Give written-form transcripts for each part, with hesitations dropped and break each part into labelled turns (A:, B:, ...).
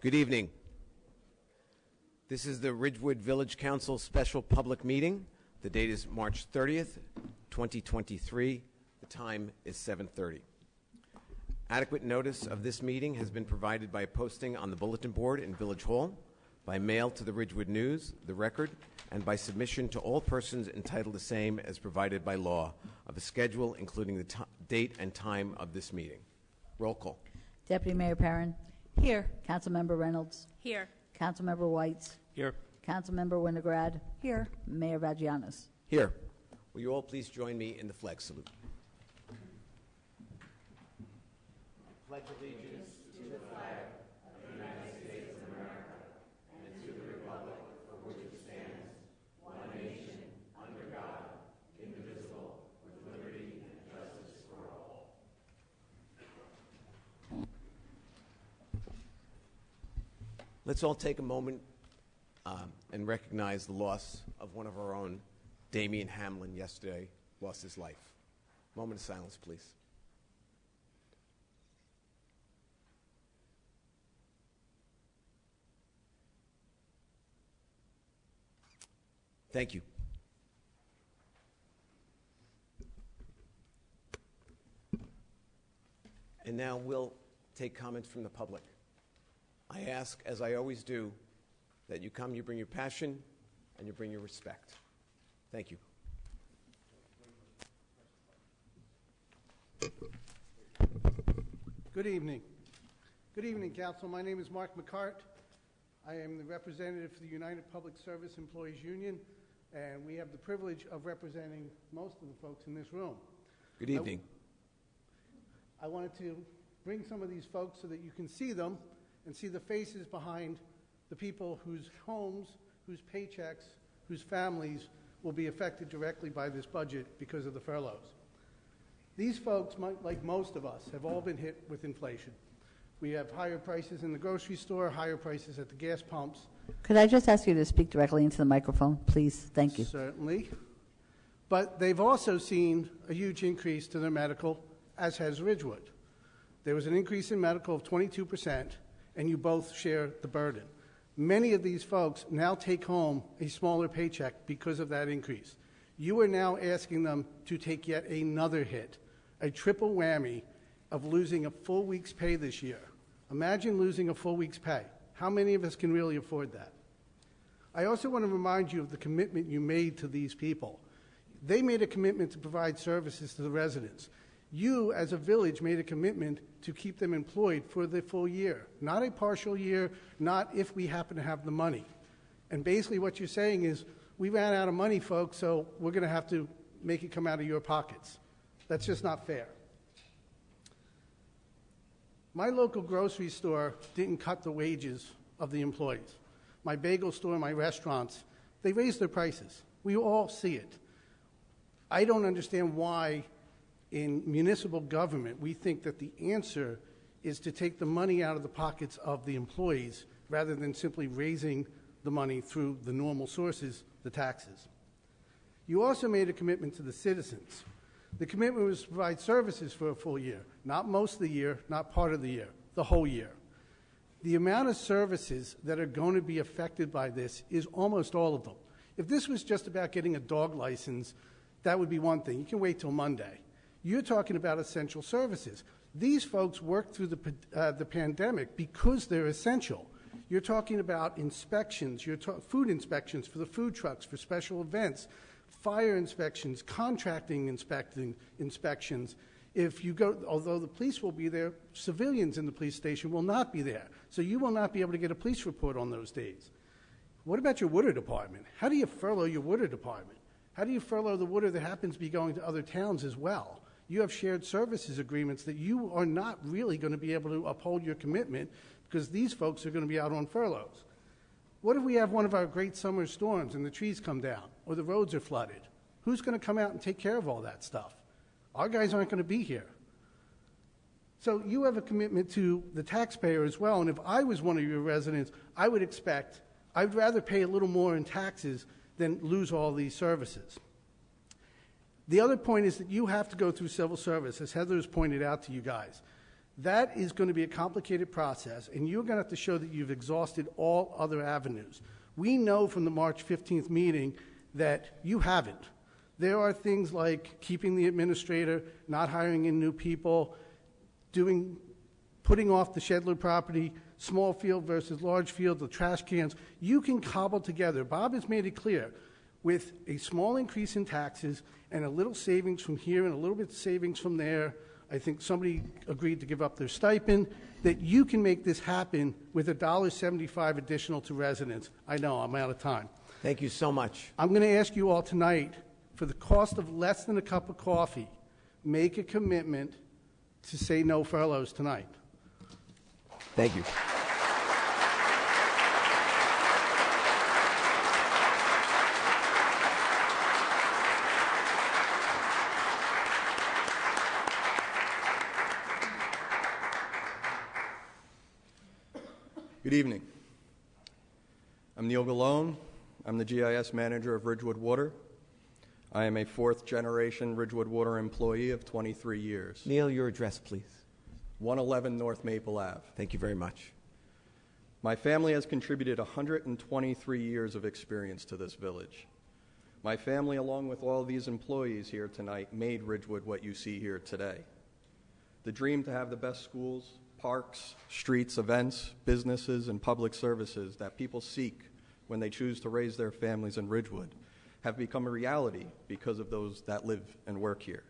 A: Good evening. This is the Ridgewood Village Council special public meeting. The date is March 30th, 2023. The time is 7:30. Adequate notice of this meeting has been provided by a posting on the bulletin board in Village Hall, by mail to the Ridgewood News, the Record, and by submission to all persons entitled to same as provided by law of a schedule including the date and time of this meeting. Roll call.
B: Deputy Mayor Perrin.
C: Here.
B: Councilmember Reynolds.
C: Here.
B: Councilmember Whites.
D: Here.
B: Councilmember Winograd.
C: Here.
B: Mayor Vagianis.
A: Here. Will you all please join me in the flag salute? Pledge allegiance to the flag of the United States of America and to the republic for which it stands, one nation, under God, indivisible, with liberty and justice for all. Let's all take a moment and recognize the loss of one of our own. Damian Hamlin yesterday lost his life. Moment of silence, please. Thank you. And now we'll take comments from the public. I ask, as I always do, that you come, you bring your passion, and you bring your respect. Thank you.
E: Good evening. Good evening, Council. My name is Mark McCart. I am the representative for the United Public Service Employees Union, and we have the privilege of representing most of the folks in this room.
A: Good evening.
E: I wanted to bring some of these folks so that you can see them and see the faces behind the people whose homes, whose paychecks, whose families will be affected directly by this budget because of the furloughs. These folks, like most of us, have all been hit with inflation. We have higher prices in the grocery store, higher prices at the gas pumps.
B: Could I just ask you to speak directly into the microphone, please? Thank you.
E: Certainly. But they've also seen a huge increase to their medical, as has Ridgewood. There was an increase in medical of 22%, and you both share the burden. Many of these folks now take home a smaller paycheck because of that increase. You are now asking them to take yet another hit, a triple whammy of losing a full week's pay this year. Imagine losing a full week's pay. How many of us can really afford that? I also want to remind you of the commitment you made to these people. They made a commitment to provide services to the residents. You, as a village, made a commitment to keep them employed for the full year, not a partial year, not if we happen to have the money. And basically what you're saying is, we ran out of money, folks, so we're going to have to make it come out of your pockets. That's just not fair. My local grocery store didn't cut the wages of the employees. My bagel store, my restaurants, they raised their prices. We all see it. I don't understand why in municipal government we think that the answer is to take the money out of the pockets of the employees rather than simply raising the money through the normal sources, the taxes. You also made a commitment to the citizens. The commitment was to provide services for a full year, not most of the year, not part of the year, the whole year. The amount of services that are going to be affected by this is almost all of them. If this was just about getting a dog license, that would be one thing. You can wait till Monday. You're talking about essential services. These folks worked through the pandemic because they're essential. You're talking about inspections, food inspections for the food trucks, for special events, fire inspections, contracting inspections. If you go, although the police will be there, civilians in the police station will not be there. So you will not be able to get a police report on those days. What about your water department? How do you furlough your water department? How do you furlough the water that happens to be going to other towns as well? You have shared services agreements that you are not really going to be able to uphold your commitment because these folks are going to be out on furloughs. What if we have one of our great summer storms and the trees come down or the roads are flooded? Who's going to come out and take care of all that stuff? Our guys aren't going to be here. So you have a commitment to the taxpayer as well, and if I was one of your residents, I would expect, I'd rather pay a little more in taxes than lose all these services. The other point is that you have to go through civil service, as Heather has pointed out to you guys. That is going to be a complicated process, and you're going to have to show that you've exhausted all other avenues. We know from the March 15th meeting that you haven't. There are things like keeping the administrator, not hiring in new people, putting off the Shedler property, small field versus large field, the trash cans. You can cobble together. Bob has made it clear, with a small increase in taxes and a little savings from here and a little bit savings from there. I think somebody agreed to give up their stipend, that you can make this happen with $1.75 additional to residents. I know, I'm out of time.
A: Thank you so much.
E: I'm going to ask you all tonight, for the cost of less than a cup of coffee, make a commitment to say no furloughs tonight.
A: Thank you.
C: Good evening. I'm Neil Gallone. I'm the GIS manager of Ridgewood Water. I am a fourth-generation Ridgewood Water employee of 23 years.
A: Neil, your address, please.
C: 111 North Maple Ave.
A: Thank you very much.
C: My family has contributed 123 years of experience to this village. My family, along with all these employees here tonight, made Ridgewood what you see here today. The dream to have the best schools, parks, streets, events, businesses, and public services that people seek when they choose to raise their families in Ridgewood have become a reality because of those that live and work here.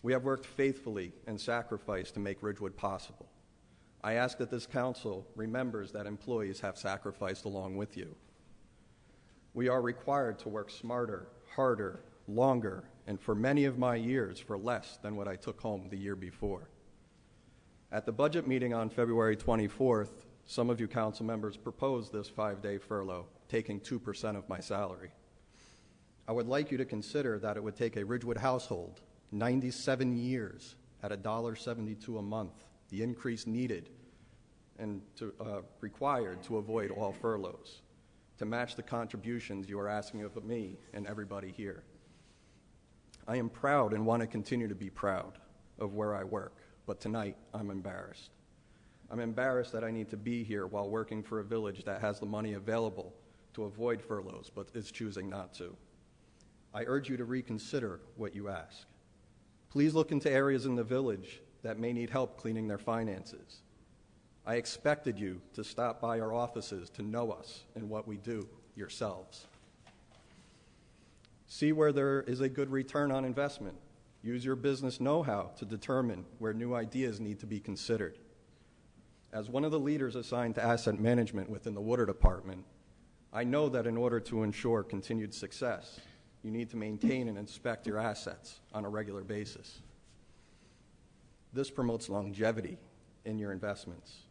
C: We have worked faithfully and sacrificed to make Ridgewood possible. I ask that this council remembers that employees have sacrificed along with you. We are required to work smarter, harder, longer, and for many of my years for less than what I took home the year before. At the budget meeting on February 24th, some of you council members proposed this 5-day furlough, taking 2% of my salary. I would like you to consider that it would take a Ridgewood household 97 years at $1.72 a month, the increase needed and required to avoid all furloughs, to match the contributions you are asking of me and everybody here. I am proud and want to continue to be proud of where I work. But tonight, I'm embarrassed. I'm embarrassed that I need to be here while working for a village that has the money available to avoid furloughs, but is choosing not to. I urge you to reconsider what you ask. Please look into areas in the village that may need help cleaning their finances. I expected you to stop by our offices to know us and what we do yourselves. See where there is a good return on investment. Use your business know-how to determine where new ideas need to be considered. As one of the leaders assigned to asset management within the water department, I know that in order to ensure continued success, you need to maintain and inspect your assets on a regular basis. This promotes longevity in your investments.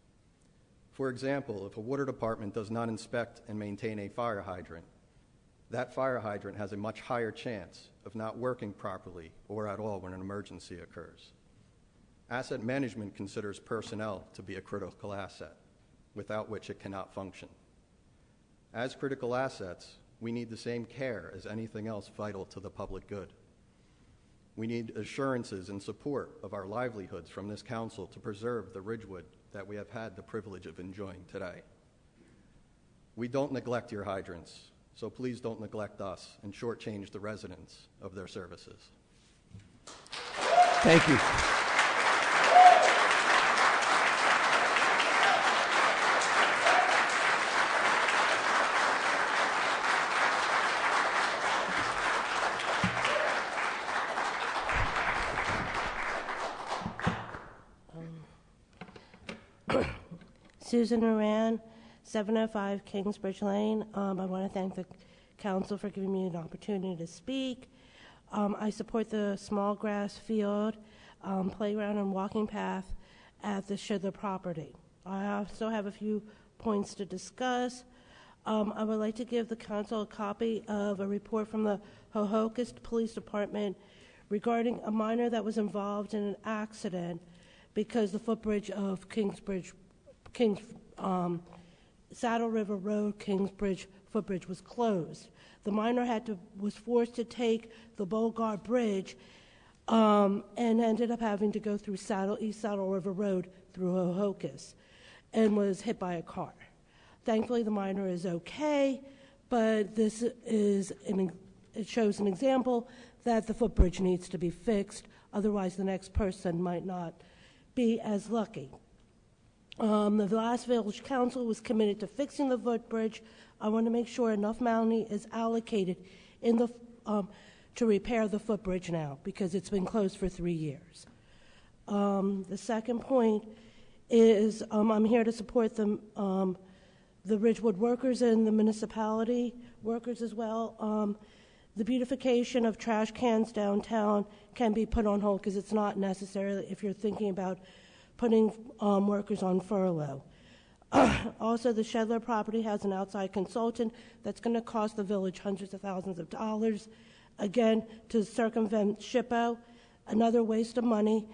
C: For example, if a water department does not inspect and maintain a fire hydrant, that fire hydrant has a much higher chance of not working properly or at all when an emergency occurs. Asset management considers personnel to be a critical asset, without which it cannot function. As critical assets, we need the same care as anything else vital to the public good. We need assurances and support of our livelihoods from this council to preserve the Ridgewood that we have had the privilege of enjoying today. We don't neglect your hydrants, so please don't neglect us and shortchange the residents of their services.
A: Thank you.
D: Susan Moran, 705 Kingsbridge Lane. I want to thank the council for giving me an opportunity to speak. I support the small grass field, playground and walking path at the Schindler property. I also have a few points to discuss. I would like to give the council a copy of a report from the Hohokus Police Department regarding a minor that was involved in an accident because the footbridge of Saddle River Road, Kingsbridge footbridge was closed. The minor was forced to take the Bogart Bridge and ended up having to go through East Saddle River Road through Hohokus and was hit by a car. Thankfully, the minor is okay, but this is it shows an example that the footbridge needs to be fixed. Otherwise, the next person might not be as lucky. The last village council was committed to fixing the footbridge. I want to make sure enough money is allocated in the to repair the footbridge now, because it's been closed for 3 years. The second point is I'm here to support the Ridgewood workers and the municipality workers as well. The beautification of trash cans downtown can be put on hold because it's not necessary if you're thinking about putting workers on furlough. Also, the Shedler property has an outside consultant that's going to cost the village hundreds of thousands of dollars, again, to circumvent SHPO, another waste of money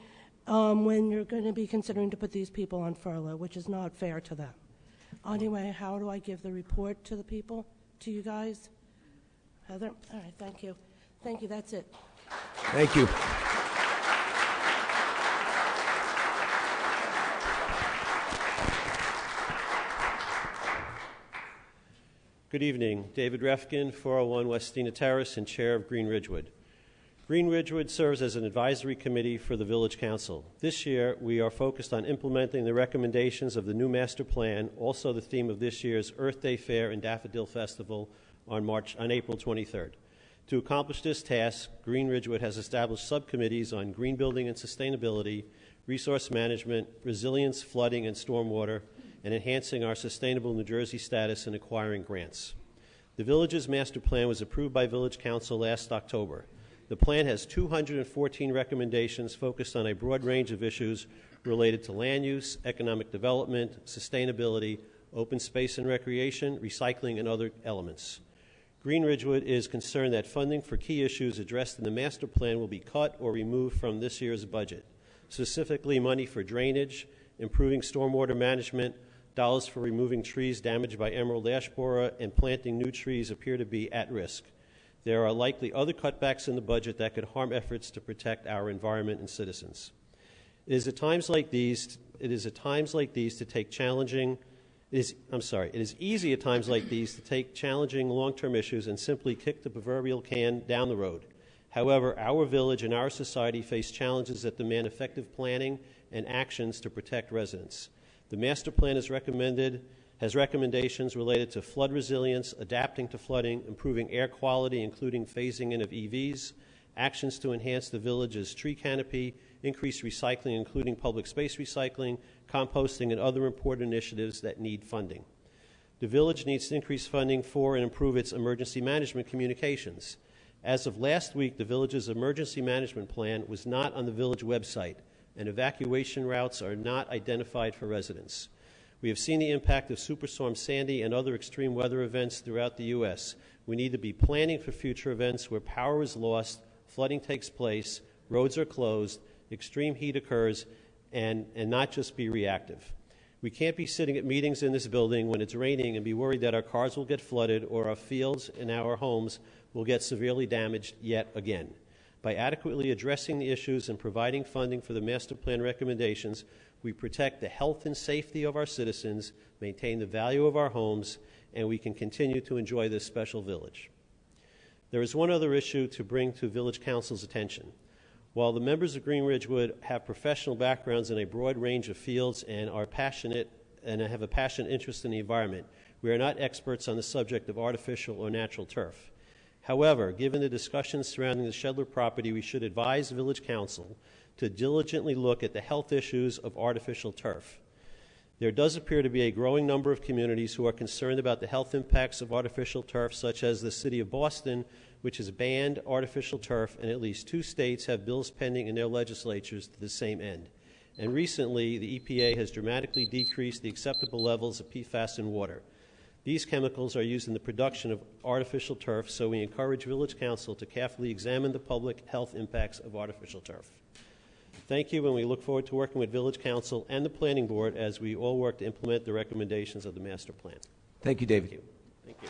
D: when you're going to be considering to put these people on furlough, which is not fair to them. Anyway, how do I give the report to the people, to you guys? Heather? All right, thank you. Thank you, that's it.
A: Thank you.
F: Good evening. David Refkin, 401 Westina Terrace, and Chair of Green Ridgewood. Green Ridgewood serves as an advisory committee for the Village Council. This year, we are focused on implementing the recommendations of the new master plan, also the theme of this year's Earth Day Fair and Daffodil Festival on April 23rd. To accomplish this task, Green Ridgewood has established subcommittees on green building and sustainability, resource management, resilience, flooding, and stormwater, and enhancing our sustainable New Jersey status and acquiring grants. The Village's master plan was approved by Village Council last October. The plan has 214 recommendations focused on a broad range of issues related to land use, economic development, sustainability, open space and recreation, recycling, and other elements. Green Ridgewood is concerned that funding for key issues addressed in the master plan will be cut or removed from this year's budget, specifically money for drainage, improving stormwater management, dollars for removing trees damaged by emerald ash borer, and planting new trees appear to be at risk. There are likely other cutbacks in the budget that could harm efforts to protect our environment and citizens. It is easy at times like these to take challenging long-term issues and simply kick the proverbial can down the road. However, our village and our society face challenges that demand effective planning and actions to protect residents. The master plan has recommendations related to flood resilience, adapting to flooding, improving air quality, including phasing in of EVs, actions to enhance the village's tree canopy, increase recycling, including public space recycling, composting, and other important initiatives that need funding. The village needs to increase funding for and improve its emergency management communications. As of last week, the village's emergency management plan was not on the village website, and evacuation routes are not identified for residents. We have seen the impact of Superstorm Sandy and other extreme weather events throughout the U.S. We need to be planning for future events where power is lost, flooding takes place, roads are closed, extreme heat occurs, and not just be reactive. We can't be sitting at meetings in this building when it's raining and be worried that our cars will get flooded or our fields and our homes will get severely damaged yet again. By adequately addressing the issues and providing funding for the master plan recommendations, we protect the health and safety of our citizens, maintain the value of our homes, and we can continue to enjoy this special village. There is one other issue to bring to Village Council's attention. While the members of Green Ridgewood have professional backgrounds in a broad range of fields and are passionate and have a passionate interest in the environment, we are not experts on the subject of artificial or natural turf. However, given the discussions surrounding the Shedler property, we should advise Village Council to diligently look at the health issues of artificial turf. There does appear to be a growing number of communities who are concerned about the health impacts of artificial turf, such as the city of Boston, which has banned artificial turf, and at least 2 states have bills pending in their legislatures to the same end. And recently, the EPA has dramatically decreased the acceptable levels of PFAS in water. These chemicals are used in the production of artificial turf, so we encourage Village Council to carefully examine the public health impacts of artificial turf. Thank you, and we look forward to working with Village Council and the Planning Board as we all work to implement the recommendations of the master plan.
A: Thank you, David.
F: Thank you.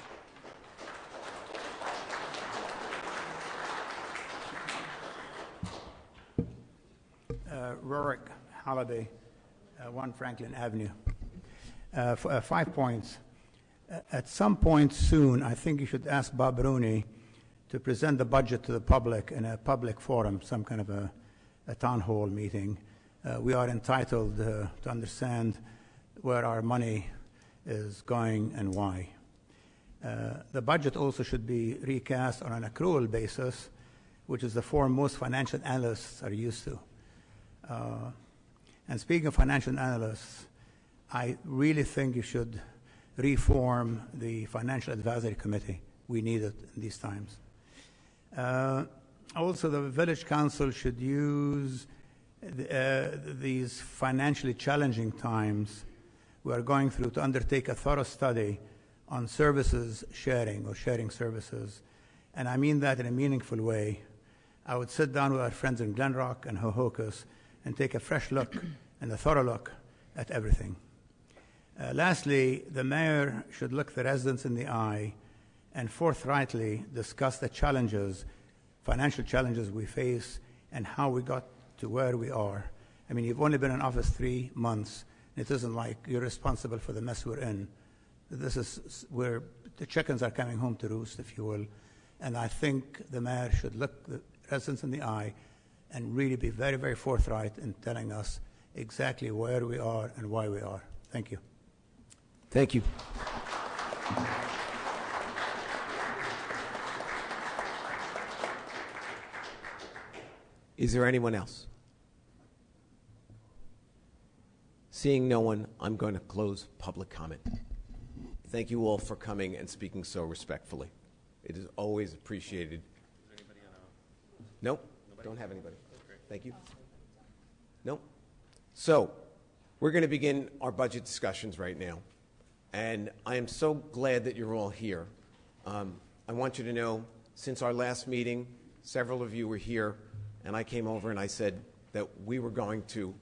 G: Rorick Holiday, 1 Franklin Avenue. 5 points. At some point soon, I think you should ask Bob Rooney to present the budget to the public in a public forum, some kind of a town hall meeting. We are entitled to understand where our money is going and why. The budget also should be recast on an accrual basis, which is the form most financial analysts are used to. And speaking of financial analysts, I really think you should reform the Financial Advisory Committee. We need it in these times. Also, the Village Council should use these financially challenging times we are going through to undertake a thorough study on services sharing or sharing services. And I mean that in a meaningful way. I would sit down with our friends in Glenrock and Hohokus and take a fresh look and a thorough look at everything. Lastly, the mayor should look the residents in the eye and forthrightly discuss the challenges, financial challenges we face and how we got to where we are. I mean, you've only been in office 3 months. It isn't like you're responsible for the mess we're in. This is where the chickens are coming home to roost, if you will. And I think the mayor should look the residents in the eye and really be very, very forthright in telling us exactly where we are and why we are. Thank you.
A: Thank you. Is there anyone else? Seeing no one, I'm going to close public comment. Thank you all for coming and speaking so respectfully. It is always appreciated. Is there anybody on Nope. Nobody? Don't have anybody. Okay. Thank you. Nope. So, we're going to begin our budget discussions right now. And I am so glad that you're all here. I want you to know, since our last meeting, several of you were here, and I came over and I said that we were going to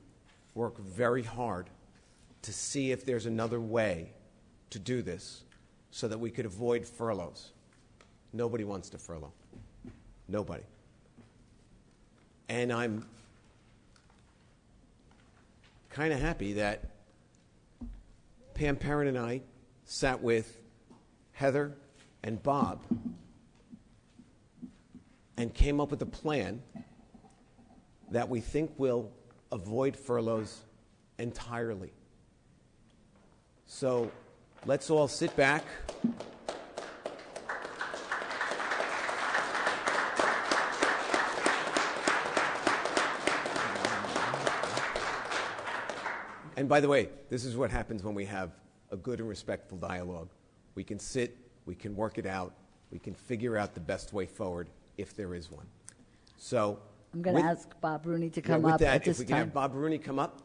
A: work very hard to see if there's another way to do this so that we could avoid furloughs. Nobody wants to furlough. Nobody. And I'm kind of happy that Pam Parent and I sat with Heather and Bob and came up with a plan that we think will avoid furloughs entirely. So let's all sit back. And by the way, this is what happens when we have a good and respectful dialogue. We can sit, we can work it out, we can figure out the best way forward if there is one. So
B: I'm going to ask Bob Rooney to come
A: with
B: up
A: that,
B: at this
A: if we can
B: time.
A: have Bob Rooney come up.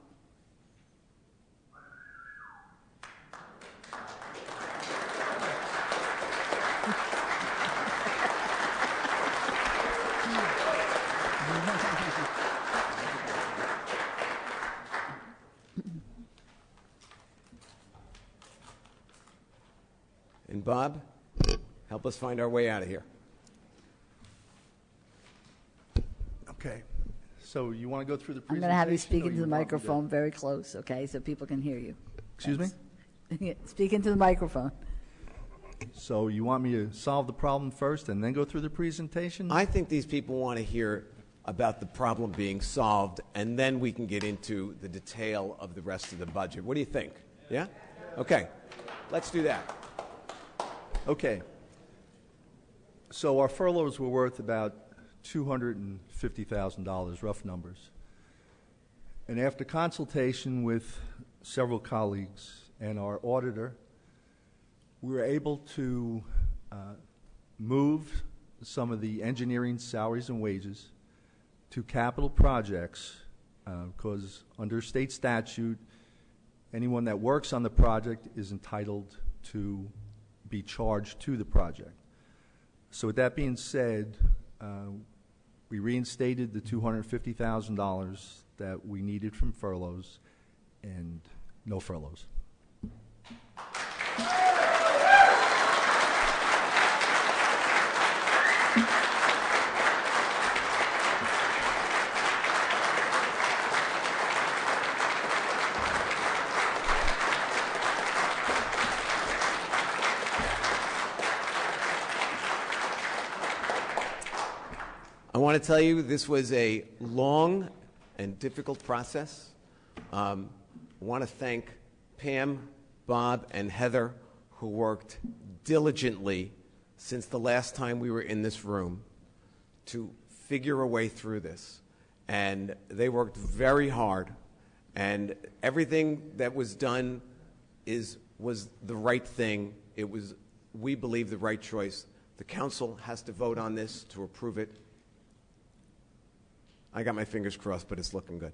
A: And Bob, help us find our way out of here.
H: Okay. So you want to go through the
B: I'm
H: presentation?
B: going to have you speak
H: or
B: into the
H: want me to-
B: microphone very close, okay, so people can hear you.
H: Excuse me?
B: Speak into the microphone.
H: So you want me to solve the problem first and then go through the presentation?
A: I think these people want to hear about the problem being solved, and then we can get into the detail of the rest of the budget. What do you think? Yeah? Okay. Let's do that.
H: Okay. So our furloughs were worth about $250,000, rough numbers. And after consultation with several colleagues and our auditor, we were able to move some of the engineering salaries and wages to capital projects because under state statute, anyone that works on the project is entitled to be charged to the project. So with that being said, we reinstated the $250,000 that we needed from furloughs and no furloughs.
A: want to tell you this was a long and difficult process. I want to thank Pam, Bob, and Heather, who worked diligently since the last time we were in this room to figure a way through this. And they worked very hard, and everything that was done was the right thing. It was, we believe, the right choice. The council has to vote on this to approve it. I got my fingers crossed, but it's looking good.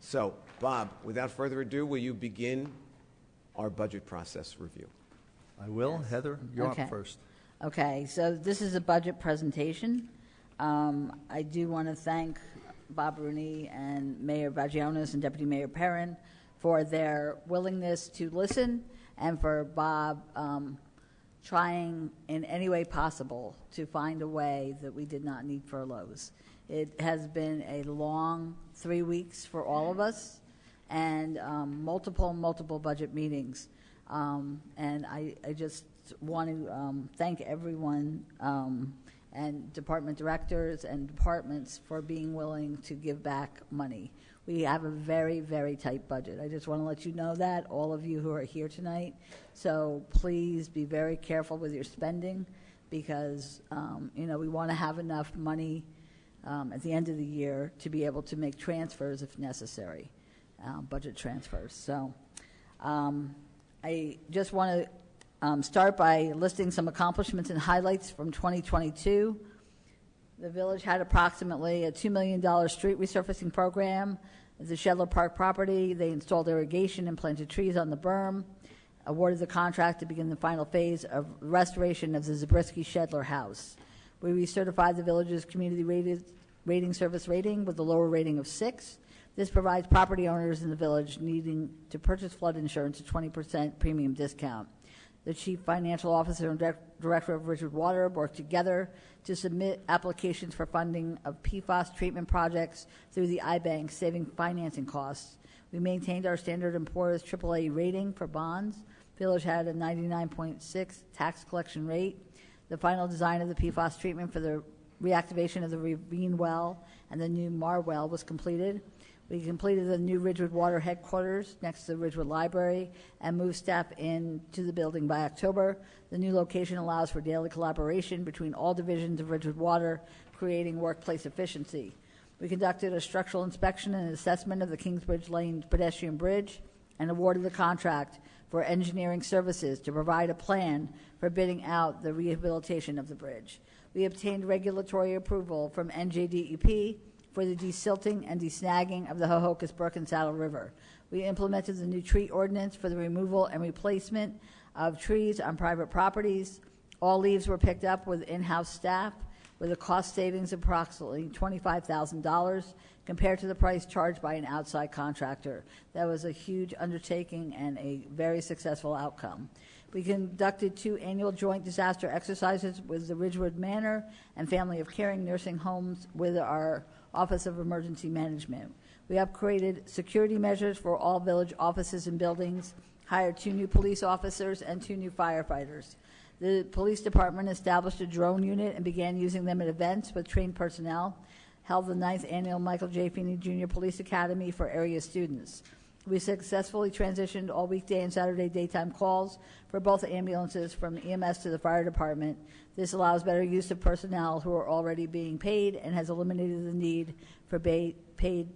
A: So, Bob, without further ado, will you begin our budget process review?
H: I will. Heather, you're
B: Okay.
H: up first.
B: Okay, so this is a budget presentation. I do want to thank Bob Rooney and Mayor Bagionis and Deputy Mayor Perrin for their willingness to listen, and for Bob trying in any way possible to find a way that we did not need furloughs. It has been a long 3 weeks for all of us, and multiple budget meetings. And I just want to thank everyone and department directors and departments for being willing to give back money. We have a very, very tight budget. I just want to let you know that, all of you who are here tonight. So please be very careful with your spending, because we want to have enough money at the end of the year to be able to make transfers if necessary, budget transfers. So I just want to start by listing some accomplishments and highlights from 2022. The village had approximately a $2 million street resurfacing program. At the Shedler Park property, they installed irrigation and planted trees on the berm, awarded the contract to begin the final phase of restoration of the Zabriskie Shedler House. We recertified the village's community rating service rating with a lower rating of 6. This provides property owners in the village needing to purchase flood insurance a 20% premium discount. The Chief Financial Officer and Director of Ridgewood Water worked together to submit applications for funding of PFAS treatment projects through the iBank, saving financing costs. We maintained our Standard & Poor's AAA rating for bonds. Village had a 99.6 tax collection rate. The final design of the PFAS treatment for the reactivation of the Ravine well and the new Mar well was completed. We completed the new Ridgewood Water headquarters next to the Ridgewood Library and moved staff into the building by October. The new location allows for daily collaboration between all divisions of Ridgewood Water, creating workplace efficiency. We conducted a structural inspection and assessment of the Kingsbridge Lane pedestrian bridge and awarded the contract for engineering services to provide a plan for bidding out the rehabilitation of the bridge. We obtained regulatory approval from NJDEP for the desilting and desnagging of the Hohokus Brook and Saddle River. We implemented the new tree ordinance for the removal and replacement of trees on private properties. All leaves were picked up with in-house staff, with a cost savings of approximately $25,000 compared to the price charged by an outside contractor. That was a huge undertaking and a very successful outcome. We conducted 2 annual joint disaster exercises with the Ridgewood Manor and Family of Caring nursing homes with our Office of Emergency Management. We upgraded security measures for all village offices and buildings, hired 2 new police officers and 2 new firefighters. The police department established a drone unit and began using them at events with trained personnel, held the 9th annual Michael J. Feeney Jr. Police Academy for area students. We successfully transitioned all weekday and Saturday daytime calls for both ambulances from EMS to the fire department. This allows better use of personnel who are already being paid and has eliminated the need for paid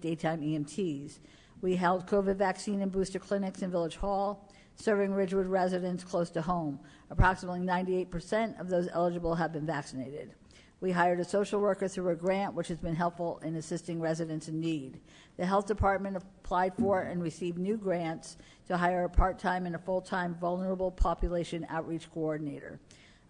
B: daytime EMTs. We held COVID vaccine and booster clinics in Village Hall, serving Ridgewood residents close to home. Approximately 98% of those eligible have been vaccinated. We hired a social worker through a grant, which has been helpful in assisting residents in need. The health department applied for and received new grants to hire a part-time and a full-time vulnerable population outreach coordinator.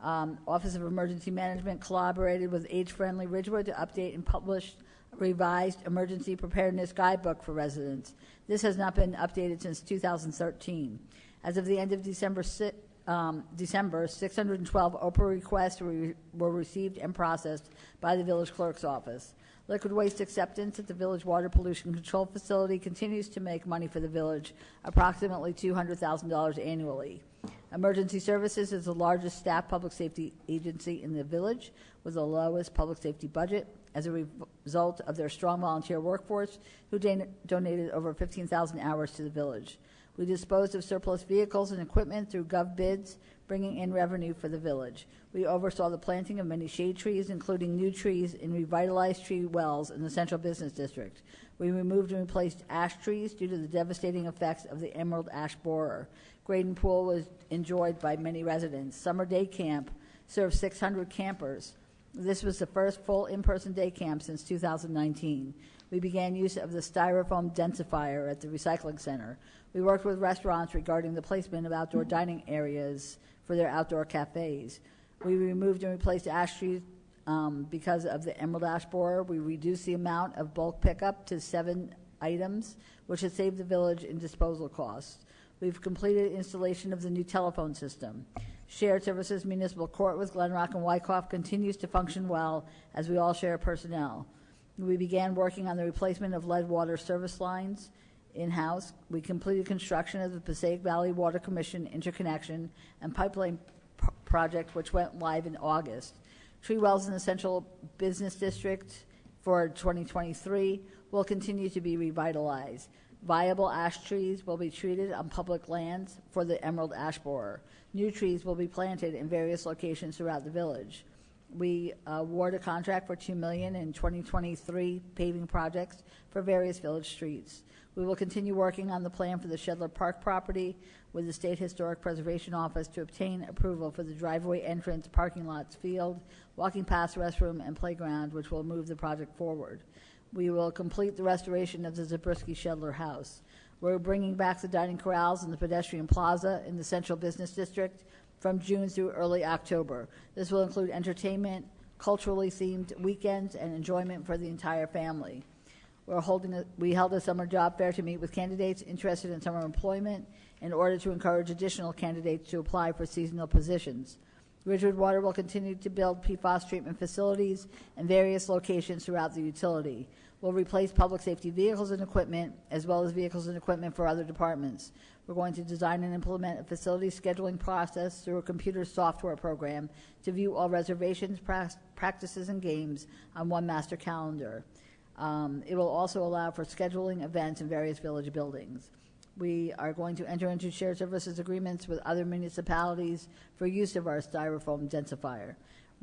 B: Office of Emergency Management collaborated with Age Friendly Ridgewood to update and publish a revised emergency preparedness guidebook for residents. This has not been updated since 2013. As of the end of December, 612 OPA requests were received and processed by the village clerk's office. Liquid waste acceptance at the village water pollution control facility continues to make money for the village, approximately $200,000 annually. Emergency Services is the largest staff public safety agency in the village with the lowest public safety budget. as a result of their strong volunteer workforce, who donated over 15,000 hours to the village. We disposed of surplus vehicles and equipment through gov bids, bringing in revenue for the village. We oversaw the planting of many shade trees, including new trees in revitalized tree wells in the Central Business District. We removed and replaced ash trees due to the devastating effects of the emerald ash borer. Graden Pool was enjoyed by many residents. Summer Day Camp served 600 campers. This was the first full in-person day camp since 2019. We began use of the styrofoam densifier at the recycling center. We worked with restaurants regarding the placement of outdoor dining areas for their outdoor cafes. We removed and replaced ash trees because of the emerald ash borer. We reduced the amount of bulk pickup to 7 items, which has saved the village in disposal costs. We've completed installation of the new telephone system. Shared Services Municipal Court with Glenrock and Wyckoff continues to function well as we all share personnel. We began working on the replacement of lead water service lines in-house. We completed construction of the Passaic Valley Water Commission interconnection and pipeline project, which went live in August. Tree wells in the Central Business District for 2023 will continue to be revitalized. Viable ash trees will be treated on public lands for the emerald ash borer. New trees will be planted in various locations throughout the village. We award a contract for $2 million in 2023 paving projects for various village streets. We will continue working on the plan for the Shedler Park property with the State Historic Preservation Office to obtain approval for the driveway entrance, parking lots, field, walking path, restroom, and playground, which will move the project forward. We will complete the restoration of the Zabriskie Shedler House. We're bringing back the dining corrals and the pedestrian plaza in the Central Business District from June through early October. This will include entertainment, culturally themed weekends, and enjoyment for the entire family. We held a summer job fair to meet with candidates interested in summer employment in order to encourage additional candidates to apply for seasonal positions. Ridgewood Water will continue to build PFAS treatment facilities in various locations throughout the utility. We'll replace public safety vehicles and equipment, as well as vehicles and equipment for other departments. We're going to design and implement a facility scheduling process through a computer software program to view all reservations, practices, and games on one master calendar. It will also allow for scheduling events in various village buildings. We are going to enter into shared services agreements with other municipalities for use of our styrofoam densifier.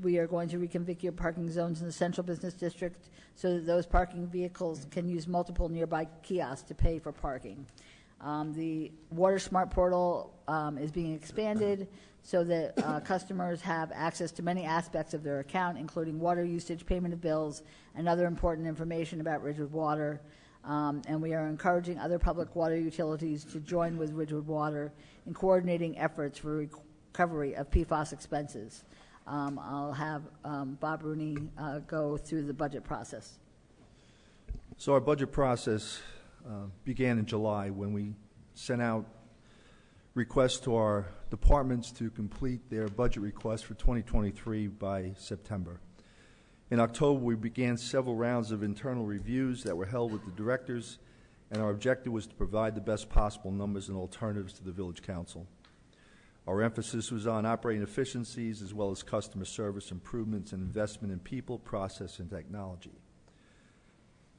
B: We are going to reconfigure parking zones in the Central Business District so that those parking vehicles can use multiple nearby kiosks to pay for parking. The Water Smart Portal is being expanded so that customers have access to many aspects of their account, including water usage, payment of bills, and other important information about Ridgewood Water. And we are encouraging other public water utilities to join with Ridgewood Water in coordinating efforts for recovery of PFAS expenses. I'll have Bob Rooney go through the budget process.
H: So our budget process began in July when we sent out requests to our departments to complete their budget requests for 2023 by September. In October, we began several rounds of internal reviews that were held with the directors, and our objective was to provide the best possible numbers and alternatives to the Village Council. Our emphasis was on operating efficiencies as well as customer service improvements and investment in people, process, and technology.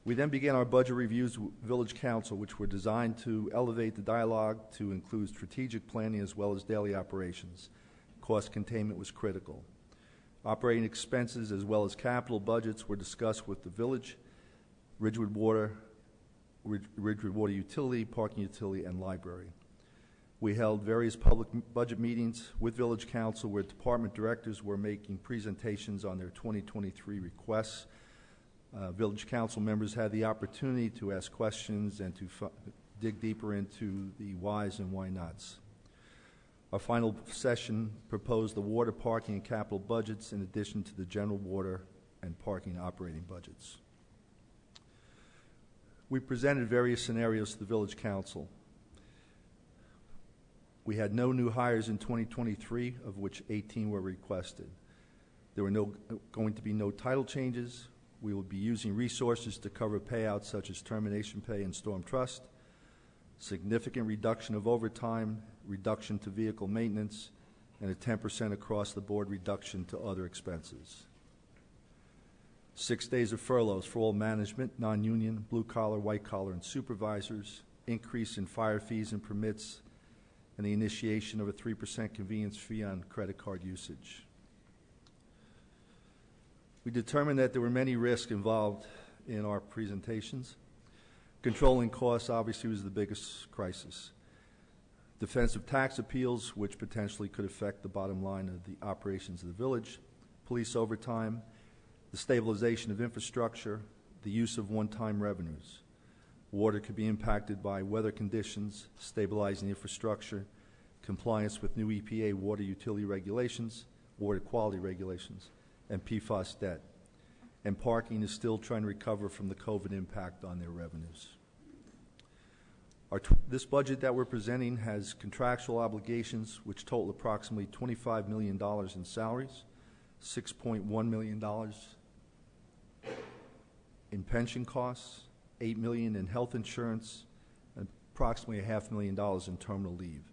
H: We then began our budget reviews with Village Council, which were designed to elevate the dialogue to include strategic planning as well as daily operations. Cost containment was critical. Operating expenses as well as capital budgets were discussed with the village, Ridgewood Water Utility, Parking Utility, and Library. We held various public budget meetings with Village Council where department directors were making presentations on their 2023 requests. Village Council members had the opportunity to ask questions and to dig deeper into the whys and why nots. Our final session proposed the water, parking, and capital budgets in addition to the general water and parking operating budgets. We presented various scenarios to the Village Council. We had no new hires in 2023, of which 18 were requested. There were going to be no title changes. We will be using resources to cover payouts such as termination pay and storm trust, significant reduction of overtime, reduction to vehicle maintenance, and a 10% across-the-board reduction to other expenses. 6 days of furloughs for all management, non-union, blue-collar, white-collar, and supervisors, increase in fire fees and permits, and the initiation of a 3% convenience fee on credit card usage. We determined that there were many risks involved in our presentations. Controlling costs obviously was the biggest crisis. Defensive tax appeals, which potentially could affect the bottom line of the operations of the village, police overtime, the stabilization of infrastructure, the use of one-time revenues. Water could be impacted by weather conditions, stabilizing infrastructure, compliance with new EPA water utility regulations, water quality regulations, and PFAS debt. And parking is still trying to recover from the COVID impact on their revenues. This budget that we're presenting has contractual obligations which total approximately $25 million in salaries, $6.1 million in pension costs, $8 million in health insurance, and approximately $500,000 in terminal leave.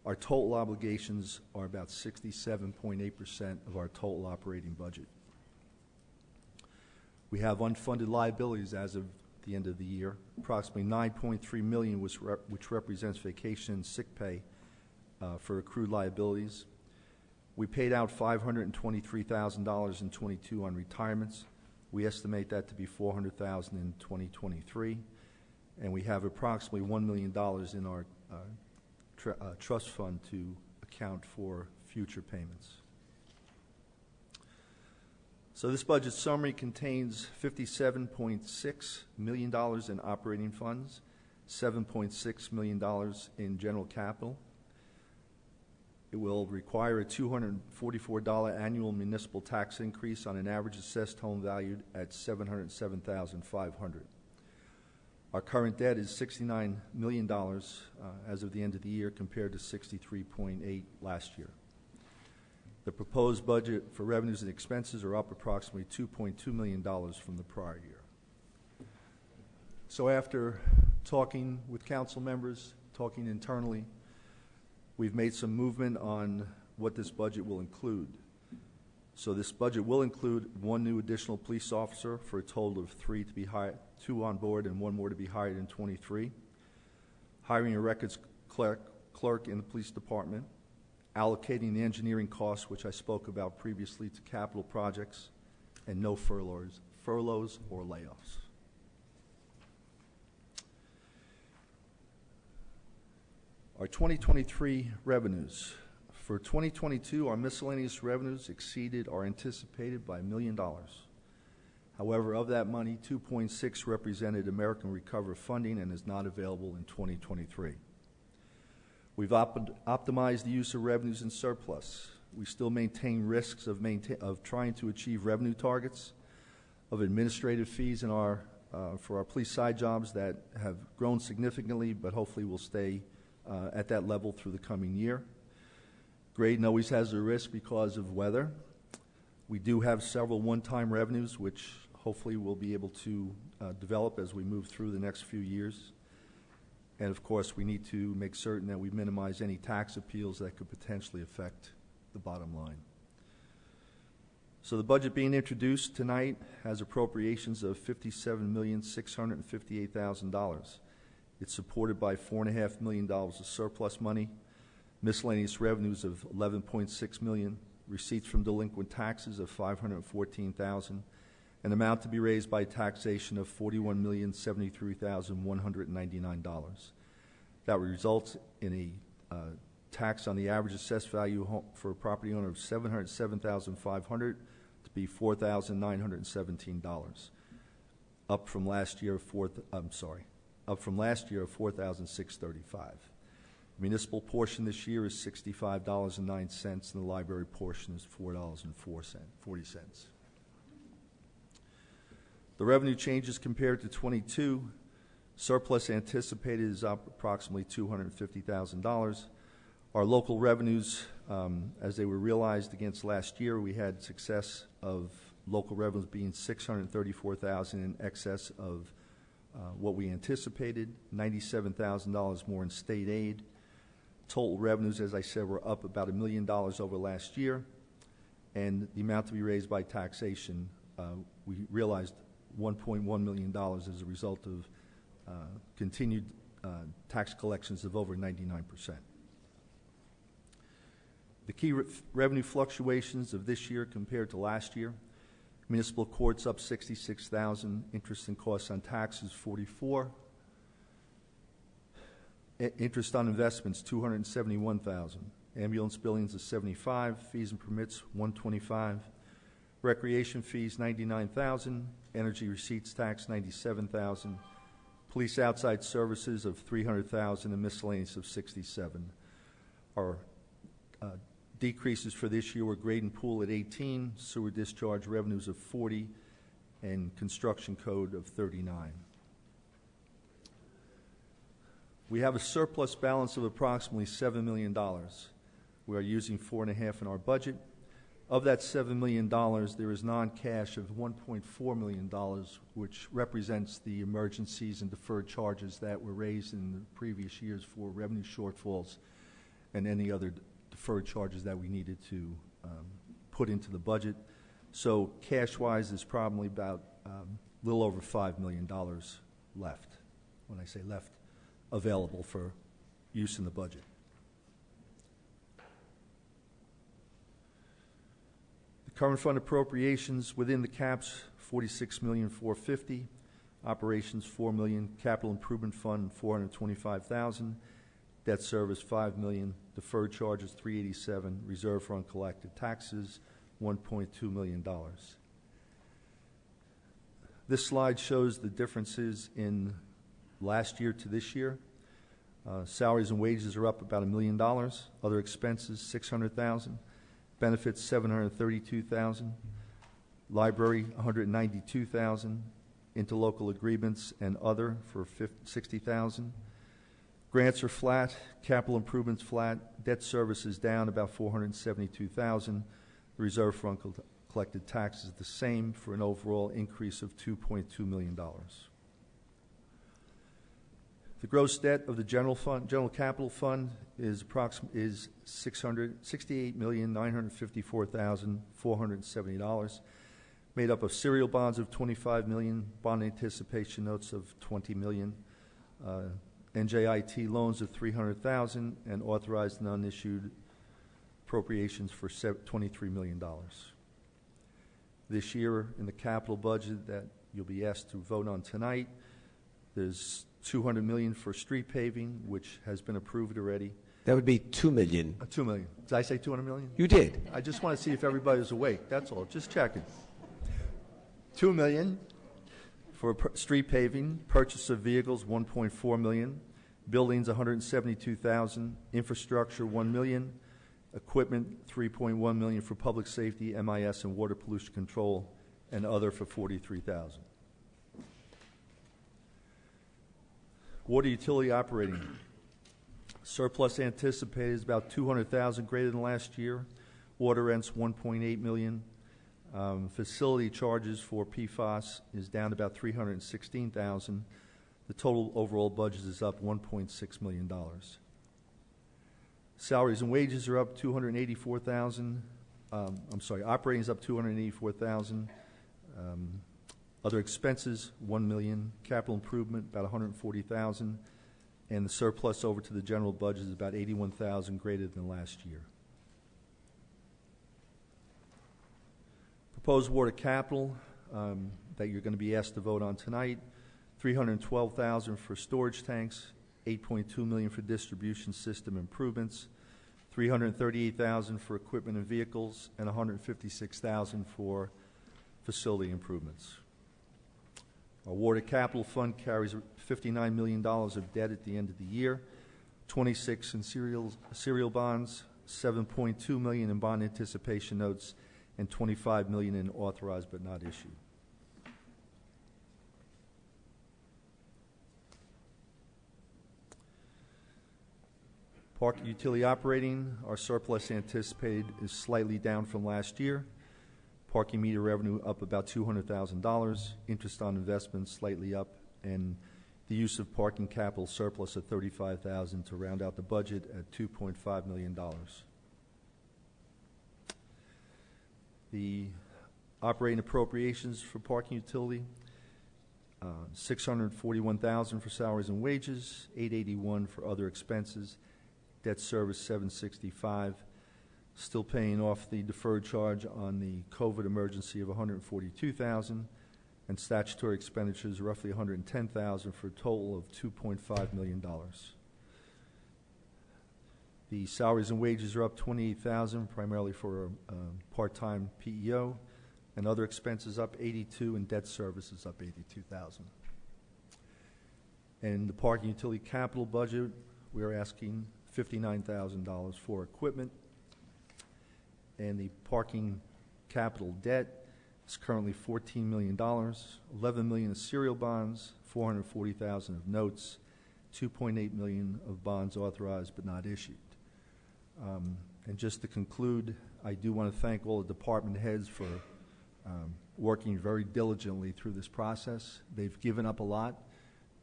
H: Our total obligations are about 67.8% of our total operating budget. We have unfunded liabilities as of the end of the year, approximately $9.3 million, which represents vacation and sick pay for accrued liabilities. We paid out $523,000 in '22 on retirements. We estimate that to be $400,000 in 2023, and we have approximately $1 million in our trust fund to account for future payments. So this budget summary contains $57.6 million in operating funds, $7.6 million in general capital. It will require a $244 annual municipal tax increase on an average assessed home valued at $707,500. Our current debt is $69 million as of the end of the year compared to $63.8 last year. The proposed budget for revenues and expenses are up approximately $2.2 million from the prior year. So after talking with council members, talking internally, we've made some movement on what this budget will include. So this budget will include one new additional police officer for a total of 3 to be hired, 2 on board and 1 more to be hired in '23. Hiring a records clerk in the police department, allocating the engineering costs, which I spoke about previously, to capital projects, and no furloughs or layoffs. Our 2023 revenues. For 2022, our miscellaneous revenues exceeded our anticipated by $1 million. However, of that money, 2.6 represented American Recovery funding and is not available in 2023. We've optimized the use of revenues in surplus. We still maintain risks of trying to achieve revenue targets, of administrative fees in for our police side jobs that have grown significantly, but hopefully will stay at that level through the coming year. Graydon always has a risk because of weather. We do have several one-time revenues, which hopefully we'll be able to develop as we move through the next few years. And of course, we need to make certain that we minimize any tax appeals that could potentially affect the bottom line. So the budget being introduced tonight has appropriations of $57,658,000. It's supported by $4.5 million of surplus money, miscellaneous revenues of $11.6 million, receipts from delinquent taxes of $514,000, an amount to be raised by taxation of $41,073,199. That results in a tax on the average assessed value for a property owner of $707,500 to be $4,917, up from last year of $4,635. The municipal portion this year is $65.09, and the library portion is $4.40. The revenue changes compared to '22. Surplus anticipated is up approximately $250,000. Our local revenues, as they were realized against last year, we had success of local revenues being $634,000 in excess of what we anticipated, $97,000 more in state aid. Total revenues, as I said, were up about $1 million over last year, and the amount to be raised by taxation we realized $1.1 million as a result of continued tax collections of over 99%. The key revenue fluctuations of this year compared to last year: municipal courts up $66,000, interest and costs on taxes $44,000, interest on investments $271,000, ambulance billings of $75,000, fees and permits $125,000, recreation fees $99,000, energy receipts tax $97,000, police outside services of $300,000, and miscellaneous of $67,000. Our decreases for this year were grade and pool at $18,000, sewer discharge revenues of $40,000, and construction code of $39,000. We have a surplus balance of approximately $7 million. We are using $4.5 million in our budget. Of that $7 million, there is non-cash of $1.4 million, which represents the emergencies and deferred charges that were raised in the previous years for revenue shortfalls and any other deferred charges that we needed to put into the budget. So cash-wise, there's probably about a little over $5 million left. When I say left, available for use in the budget. The current fund appropriations within the caps, $46,450,000, operations $4 million, capital improvement fund $425,000, debt service $5 million, deferred charges $387,000, reserve for uncollected taxes $1.2 million. This slide shows the differences in last year to this year. Salaries and wages are up about $1 million. Other expenses $600,000. Benefits $732,000. Library $192,000. Interlocal agreements and other for $60,000. Grants are flat. Capital improvements flat. Debt service is down about $472,000. The reserve for uncollected taxes is the same for an overall increase of $2.2 million. The gross debt of the general capital fund is $68,954,470, made up of serial bonds of $25 million, bond anticipation notes of $20 million, NJIT loans of $300,000, and authorized and unissued appropriations for $23 million. This year, in the capital budget that you'll be asked to vote on tonight, there's $200 million for street paving, which has been approved already.
A: That would be $2 million.
H: $2 million. Did I say $200 million?
A: You did.
H: I just want to see if everybody's awake. That's all. Just checking. $2 million for street paving, purchase of vehicles $1.4 million, buildings $172,000, infrastructure $1 million, equipment $3.1 million for public safety, MIS, and water pollution control, and other for $43,000. Water utility operating. Surplus anticipated is about $200,000 greater than last year. Water rents $1.8 million. Facility charges for PFAS is down about $316,000. The total overall budget is up $1.6 million. Salaries and wages are up $284,000. Operating is up $284,000. Other expenses, $1 million. Capital improvement, about $140,000. And the surplus over to the general budget is about $81,000 greater than last year. Proposed water capital that you're going to be asked to vote on tonight, $312,000 for storage tanks, $8.2 million for distribution system improvements, $338,000 for equipment and vehicles, and $156,000 for facility improvements. Our water capital fund carries $59 million of debt at the end of the year, 26 in serial bonds, $7.2 million in bond anticipation notes, and $25 million in authorized but not issued. Park utility operating, our surplus anticipated is slightly down from last year. Parking meter revenue up about $200,000, interest on investments slightly up, and the use of parking capital surplus of $35,000 to round out the budget at $2.5 million. The Operating appropriations for parking utility, $641,000 for salaries and wages, $881 for other expenses, debt service $765. Still paying off the deferred charge on the COVID emergency of $142,000, and statutory expenditures roughly $110,000 for a total of $2.5 million. The salaries and wages are up $28,000, primarily for part-time PEO, and other expenses up $82,000, and debt service is up $82,000. And the parking utility capital budget, we are asking $59,000 for equipment. And the parking capital debt is currently $14 million, $11 million of serial bonds, $440,000 of notes, $2.8 million of bonds authorized but not issued. And just to conclude, I do want to thank all the department heads for working very diligently through this process. They've given up a lot.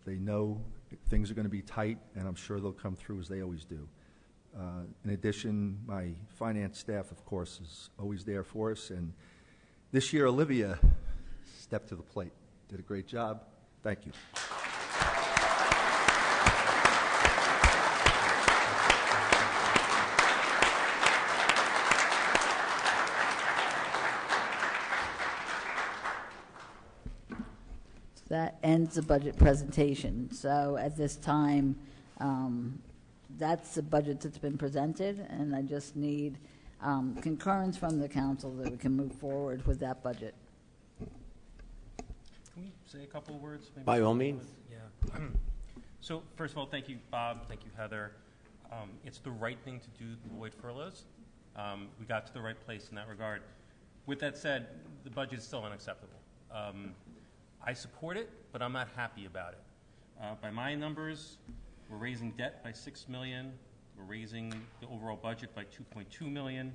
H: They know things are going to be tight, and I'm sure they'll come through as they always do. In addition, my finance staff, of course, is always there for us. And this year, Olivia stepped to the plate, did a great job. Thank you.
B: That ends the budget presentation. So at this time, that's the budget that's been presented, and I just need concurrence from the council that we can move forward with that budget.
I: Can we say a couple of words? Maybe?
A: By all means.
I: Yeah. So first of all, thank you, Bob. Thank you, Heather. It's the right thing to do to avoid furloughs. We got to the right place in that regard. With that said, the budget is still unacceptable. I support it, but I'm not happy about it. By my numbers, we're raising debt by $6 million. We're raising the overall budget by $2.2 million.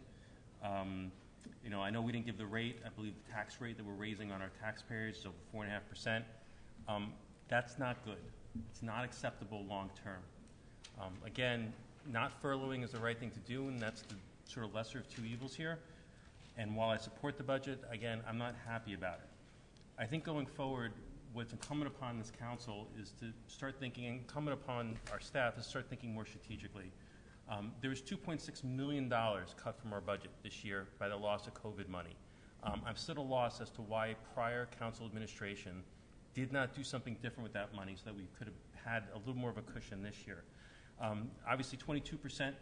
I: I know we didn't give the rate. I believe the tax rate that we're raising on our taxpayers is over 4.5%. That's not good. It's not acceptable long term. Again, not furloughing is the right thing to do, and that's the sort of lesser of two evils here. And while I support the budget, again, I'm not happy about it. I think going forward, what's incumbent upon this council is to start thinking, and incumbent upon our staff is to start thinking more strategically. There was $2.6 million cut from our budget this year by the loss of COVID money. I'm still at a loss as to why prior council administration did not do something different with that money so that we could have had a little more of a cushion this year. Obviously, 22%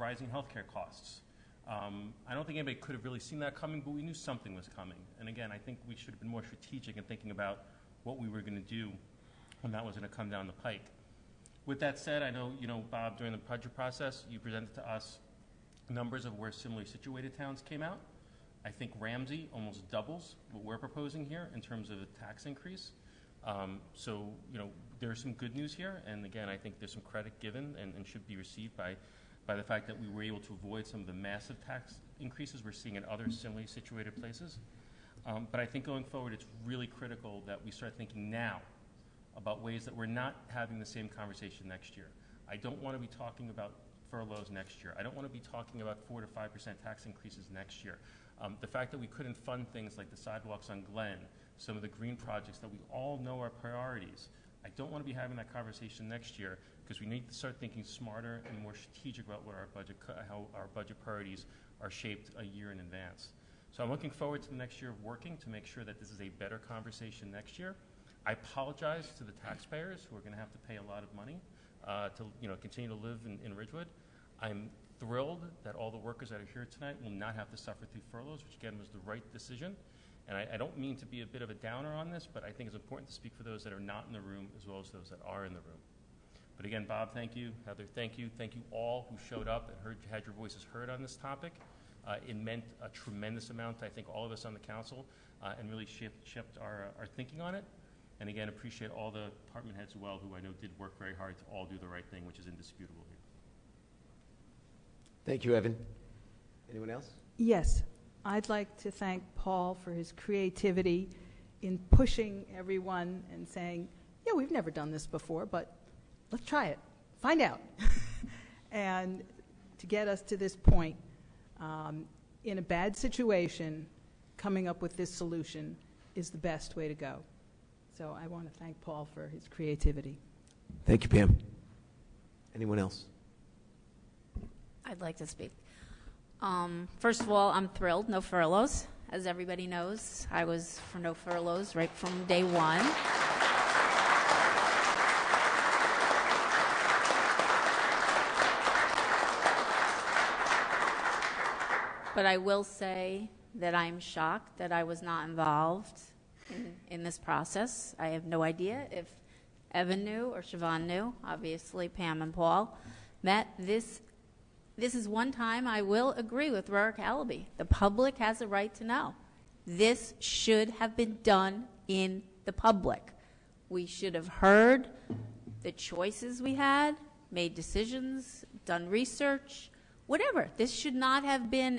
I: rising healthcare costs. I don't think anybody could have really seen that coming, but we knew something was coming. And again, I think we should have been more strategic in thinking about what we were going to do when that was going to come down the pike. With that said, I know, Bob, during the budget process, you presented to us numbers of where similarly situated towns came out. I think Ramsey almost doubles what we're proposing here in terms of a tax increase. So, there's some good news here. And again, I think there's some credit given and should be received by the fact that we were able to avoid some of the massive tax increases we're seeing in other similarly situated places. But I think going forward, it's really critical that we start thinking now about ways that we're not having the same conversation next year. I don't want to be talking about furloughs next year. I don't want to be talking about 4 to 5% tax increases next year. The fact that we couldn't fund things like the sidewalks on Glen, some of the green projects that we all know are priorities, I don't want to be having that conversation next year because we need to start thinking smarter and more strategic about what how our budget priorities are shaped a year in advance. So I'm looking forward to the next year of working to make sure that this is a better conversation next year. I apologize to the taxpayers who are going to have to pay a lot of money to continue to live in Ridgewood. I'm thrilled that all the workers that are here tonight will not have to suffer through furloughs, which again was the right decision. And I don't mean to be a bit of a downer on this, but I think it's important to speak for those that are not in the room as well as those that are in the room. But again, Bob, thank you. Heather, thank you. Thank you all who showed up and had your voices heard on this topic. It meant a tremendous amount to, I think, all of us on the council and really shaped our thinking on it. And again, appreciate all the department heads as well who I know did work very hard to all do the right thing, which is indisputable here.
A: Thank you, Evan. Anyone else?
J: Yes. I'd like to thank Paul for his creativity in pushing everyone and saying, yeah, we've never done this before, but let's try it. Find out. And to get us to this point, in a bad situation, coming up with this solution is the best way to go. So I want to thank Paul for his creativity.
A: Thank you, Pam. Anyone else?
K: I'd like to speak. First of all, I'm thrilled. No furloughs. As everybody knows, I was for no furloughs right from day one. But I will say that I'm shocked that I was not involved in this process. I have no idea if Evan knew or Siobhan knew. Obviously, Pam and Paul met. This is one time I will agree with Rorick Allaby. The public has a right to know. This should have been done in the public. We should have heard the choices we had, made decisions, done research, whatever. This should not have been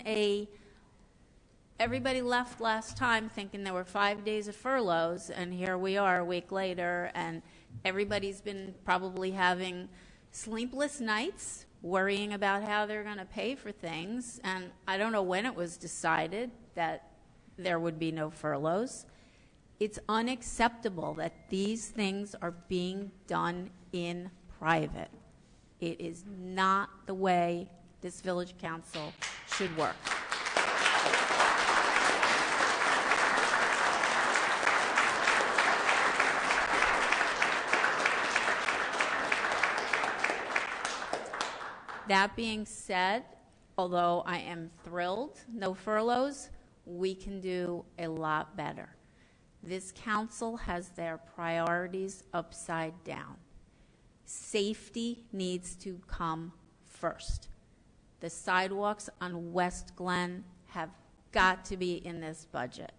K: everybody left last time thinking there were 5 days of furloughs, and here we are a week later, and everybody's been probably having sleepless nights, worrying about how they're going to pay for things, and I don't know when it was decided that there would be no furloughs. It's unacceptable that these things are being done in private. It is not the way this village council should work. That being said, although I am thrilled, no furloughs, we can do a lot better. This council has their priorities upside down. Safety needs to come first. The sidewalks on West Glen have got to be in this budget.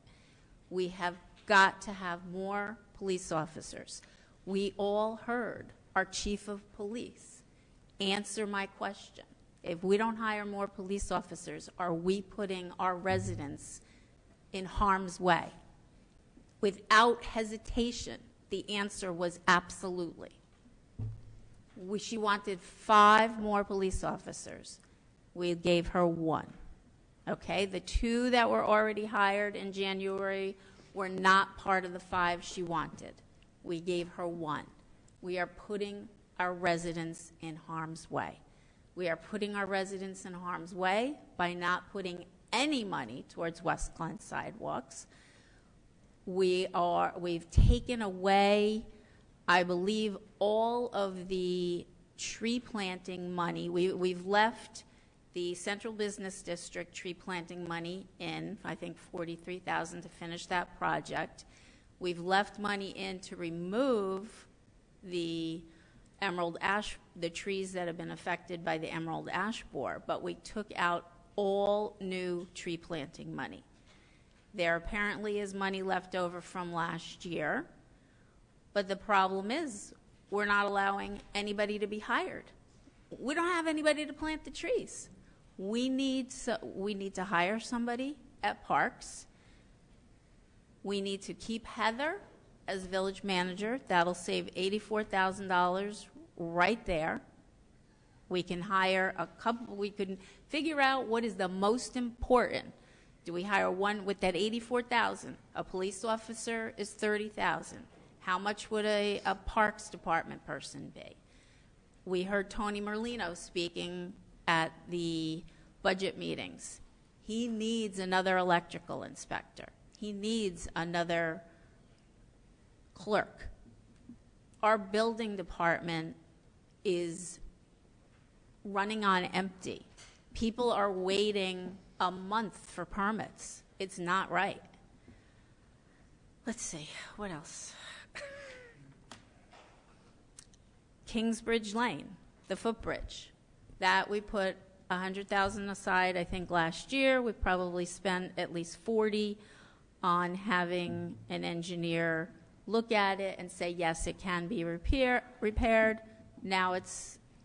K: We have got to have more police officers. We all heard our chief of police answer my question. If we don't hire more police officers, are we putting our residents in harm's way? Without hesitation, the answer was absolutely. She wanted 5 more police officers. We gave her 1. Okay, the 2 that were already hired in January were not part of the 5 she wanted. We gave her 1. We are putting our residents in harm's way. We are putting our residents in harm's way by not putting any money towards West Glen sidewalks. We've taken away, I believe, all of the tree planting money. We've left the Central Business District tree planting money in, I think $43,000 to finish that project. We've left money in to remove the emerald ash, the trees that have been affected by the emerald ash borer, but we took out all new tree planting money. There apparently is money left over from last year, but the problem is we're not allowing anybody to be hired. We don't have anybody to plant the trees. We need to hire somebody at Parks. We need to keep Heather as village manager. That'll save $84,000 right there. We can hire a couple, we can figure out what is the most important. Do we hire one with that $84,000? A police officer is $30,000. How much would a Parks Department person be? We heard Tony Merlino speaking at the budget meetings. He needs another electrical inspector. He needs another clerk. Our building department is running on empty. People are waiting a month for permits. It's not right. Let's see, what else? Kingsbridge Lane, the footbridge. That we put $100,000 aside, I think, last year. We probably spent at least $40,000 on having an engineer look at it and say, yes, it can be repaired. Now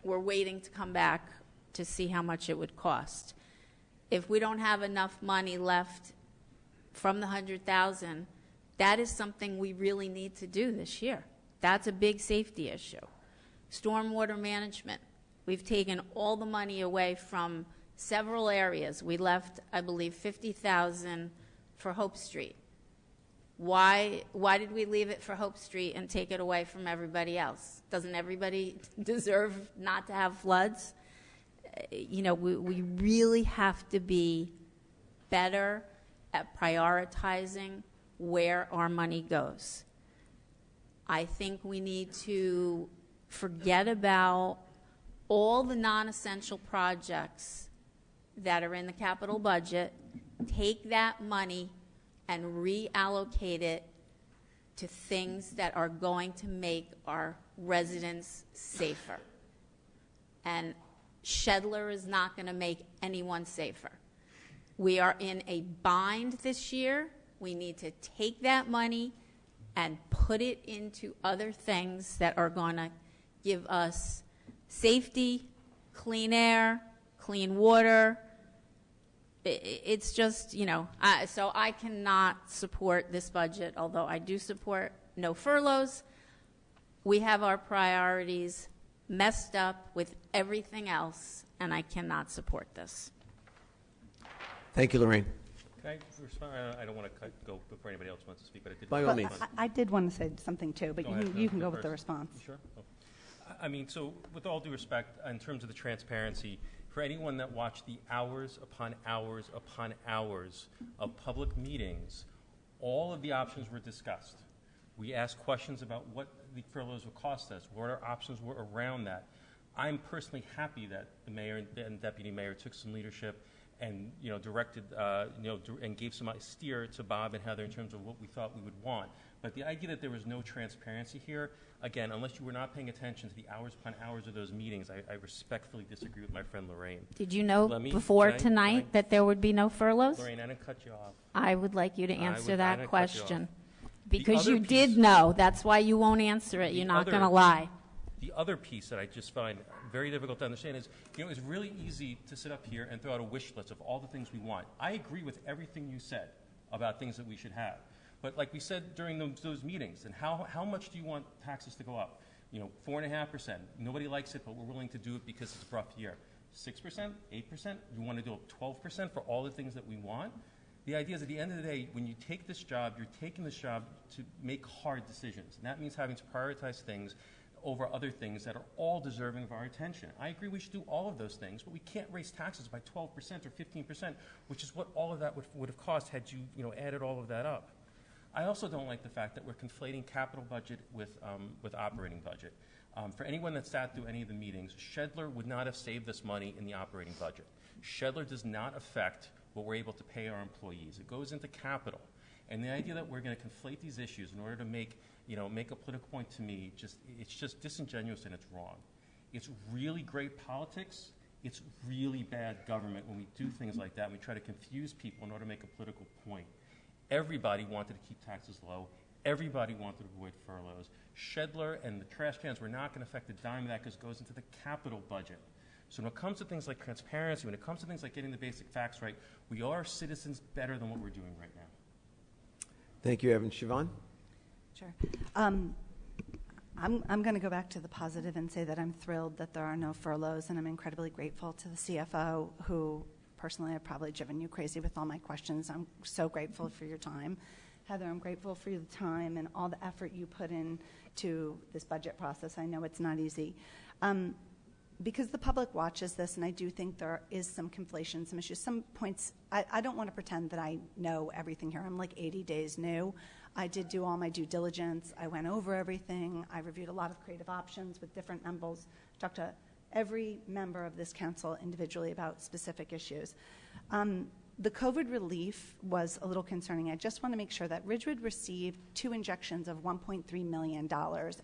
K: we're waiting to come back to see how much it would cost. If we don't have enough money left from the $100,000, that is something we really need to do this year. That's a big safety issue. Stormwater management. We've taken all the money away from several areas. We left, I believe, $50,000 for Hope Street? Why did we leave it for Hope Street and take it away from everybody else? Doesn't everybody deserve not to have floods? You know, we really have to be better at prioritizing where our money goes. I think we need to forget about all the non-essential projects that are in the capital budget, take that money and reallocate it to things that are going to make our residents safer. And Shedler is not going to make anyone safer. We are in a bind this year. We need to take that money and put it into other things that are going to give us safety, clean air, clean water. It's just, you know, so I cannot support this budget, although I do support no furloughs. We have our priorities messed up with everything else, and I cannot support this.
A: Thank you, Lorraine.
I: Can I respond? I don't want to go before anybody else wants to speak, but I did.
A: By all means.
L: I did want to say something too, but you can go with the response.
I: Sure. Oh. I mean, so with all due respect, in terms of the transparency, for anyone that watched the hours upon hours upon hours of public meetings, all of the options were discussed. We asked questions about what the furloughs would cost us, what our options were around that. I'm personally happy that the mayor and deputy mayor took some leadership and, you know, directed, and gave some steer to Bob and Heather in terms of what we thought we would want. But the idea that there was no transparency here, again, unless you were not paying attention to the hours upon hours of those meetings, I respectfully disagree with my friend Lorraine.
K: Did you know before tonight that there would be no furloughs?
I: Lorraine, I didn't cut you off.
K: I would like you to answer that question.
I: The
K: Because
I: other
K: you did
I: piece-
K: know. That's why you won't answer it. You're not going to lie.
I: The other piece that I just find very difficult to understand is, you know, it's really easy to sit up here and throw out a wish list of all the things we want. I agree with everything you said about things that we should have. But like we said during those meetings, and how much do you want taxes to go up? You know, 4.5%. Nobody likes it, but we're willing to do it because it's a rough year. 6%, 8%? You want to do 12% for all the things that we want? The idea is at the end of the day, when you take this job, you're taking this job to make hard decisions. And that means having to prioritize things over other things that are all deserving of our attention. I agree we should do all of those things, but we can't raise taxes by 12% or 15%, which is what all of that would have cost had you added all of that up. I also don't like the fact that we're conflating capital budget with operating budget. For anyone that sat through any of the meetings, Shedler would not have saved this money in the operating budget. Shedler does not affect what we're able to pay our employees. It goes into capital. And the idea that we're going to conflate these issues in order to make a political point, to me, it's just disingenuous and it's wrong. It's really great politics. It's really bad government when we do things like that and we try to confuse people in order to make a political point. Everybody wanted to keep taxes low. Everybody wanted to avoid furloughs. Shedler and the trash cans were not going to affect a dime of that because it goes into the capital budget. So when it comes to things like transparency, when it comes to things like getting the basic facts right, we are citizens better than what we're doing right now.
A: Thank you, Evan. Siobhan?
L: Sure. I'm going to go back to the positive and say that I'm thrilled that there are no furloughs, and I'm incredibly grateful to the CFO, who personally I've probably driven you crazy with all my questions. I'm so grateful for your time. Heather, I'm grateful for the time and all the effort you put into this budget process. I know it's not easy. Because the public watches this, and I do think there is some conflation, some issues, some points. I don't want to pretend that I know everything here. I'm like 80 days new. I did do all my due diligence. I went over everything. I reviewed a lot of creative options with different members, talked to every member of this council individually about specific issues. The COVID relief was a little concerning. I just want to make sure that Ridgewood received 2 injections of $1.3 million,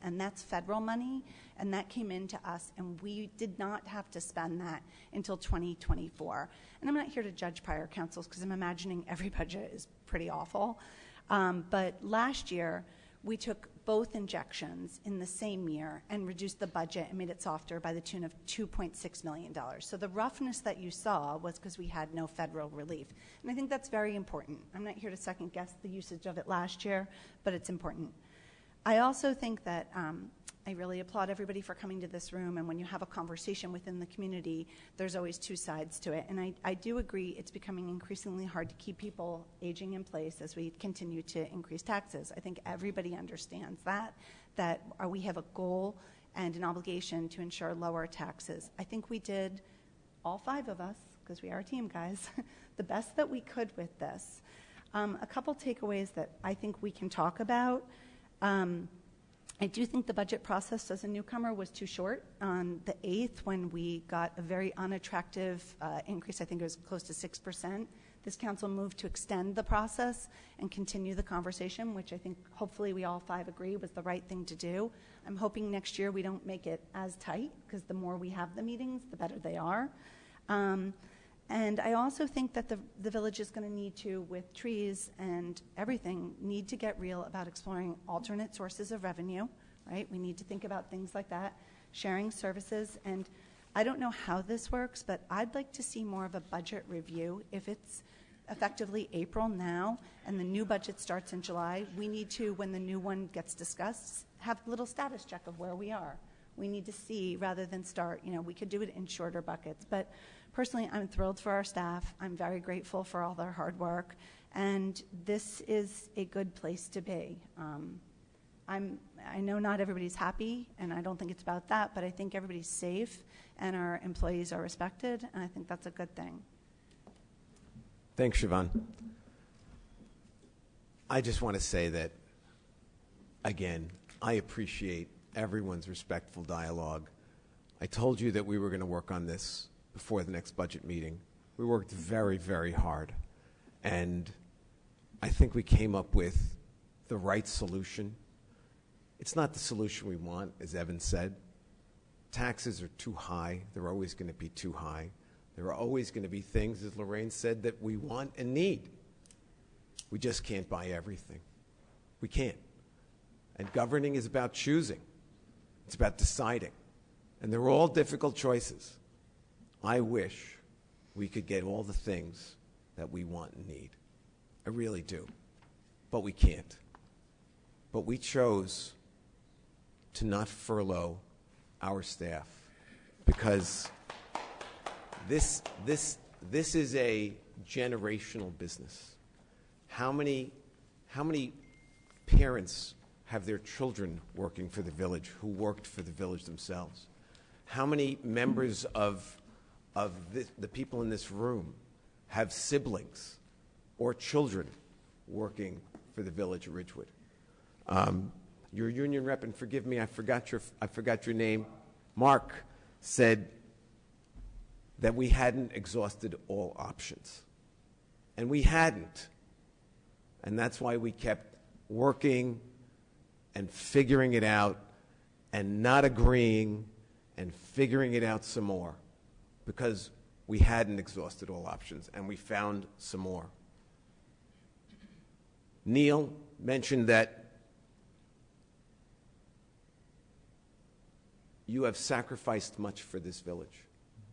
L: and that's federal money, and that came into us, and we did not have to spend that until 2024. And I'm not here to judge prior councils because I'm imagining every budget is pretty awful. But last year, we took both injections in the same year and reduced the budget and made it softer by the tune of $2.6 million. So the roughness that you saw was because we had no federal relief. And I think that's very important. I'm not here to second guess the usage of it last year, but it's important. I also think that I really applaud everybody for coming to this room, and when you have a conversation within the community, there's always two sides to it. And I do agree it's becoming increasingly hard to keep people aging in place as we continue to increase taxes. I think everybody understands that we have a goal and an obligation to ensure lower taxes. I think we did, all 5 of us, because we are a team, guys, the best that we could with this. A couple takeaways that I think we can talk about. I do think the budget process as a newcomer was too short. On the 8th, when we got a very unattractive increase, I think it was close to 6%, this council moved to extend the process and continue the conversation, which I think hopefully we all 5 agree was the right thing to do. I'm hoping next year we don't make it as tight, because the more we have the meetings, the better they are. And I also think that the village is going to need to, with trees and everything, need to get real about exploring alternate sources of revenue, right? We need to think about things like that, sharing services. And I don't know how this works, but I'd like to see more of a budget review. If it's effectively April now and the new budget starts in July, we need to, when the new one gets discussed, have a little status check of where we are. We need to see, rather than start, we could do it in shorter buckets. But personally, I'm thrilled for our staff. I'm very grateful for all their hard work. And this is a good place to be. I know not everybody's happy, and I don't think it's about that, but I think everybody's safe and our employees are respected, and I think that's a good thing.
A: Thanks, Siobhan. I just want to say that, again, I appreciate everyone's respectful dialogue. I told you that we were going to work on this before the next budget meeting. We worked very, very hard. And I think we came up with the right solution. It's not the solution we want, as Evan said. Taxes are too high. They're always going to be too high. There are always going to be things, as Lorraine said, that we want and need. We just can't buy everything. We can't. And governing is about choosing. It's about deciding. And they're all difficult choices. I wish we could get all the things that we want and need. I really do. But we can't. But we chose to not furlough our staff because this is a generational business. How many parents have their children working for the village who worked for the village themselves? How many members of the people in this room have siblings or children working for the village of Ridgewood? Your union rep, and forgive me, I forgot your name, Mark, said that we hadn't exhausted all options. And we hadn't. And that's why we kept working and figuring it out and not agreeing and figuring it out some more, because we hadn't exhausted all options and we found some more. Neil mentioned that you have sacrificed much for this village.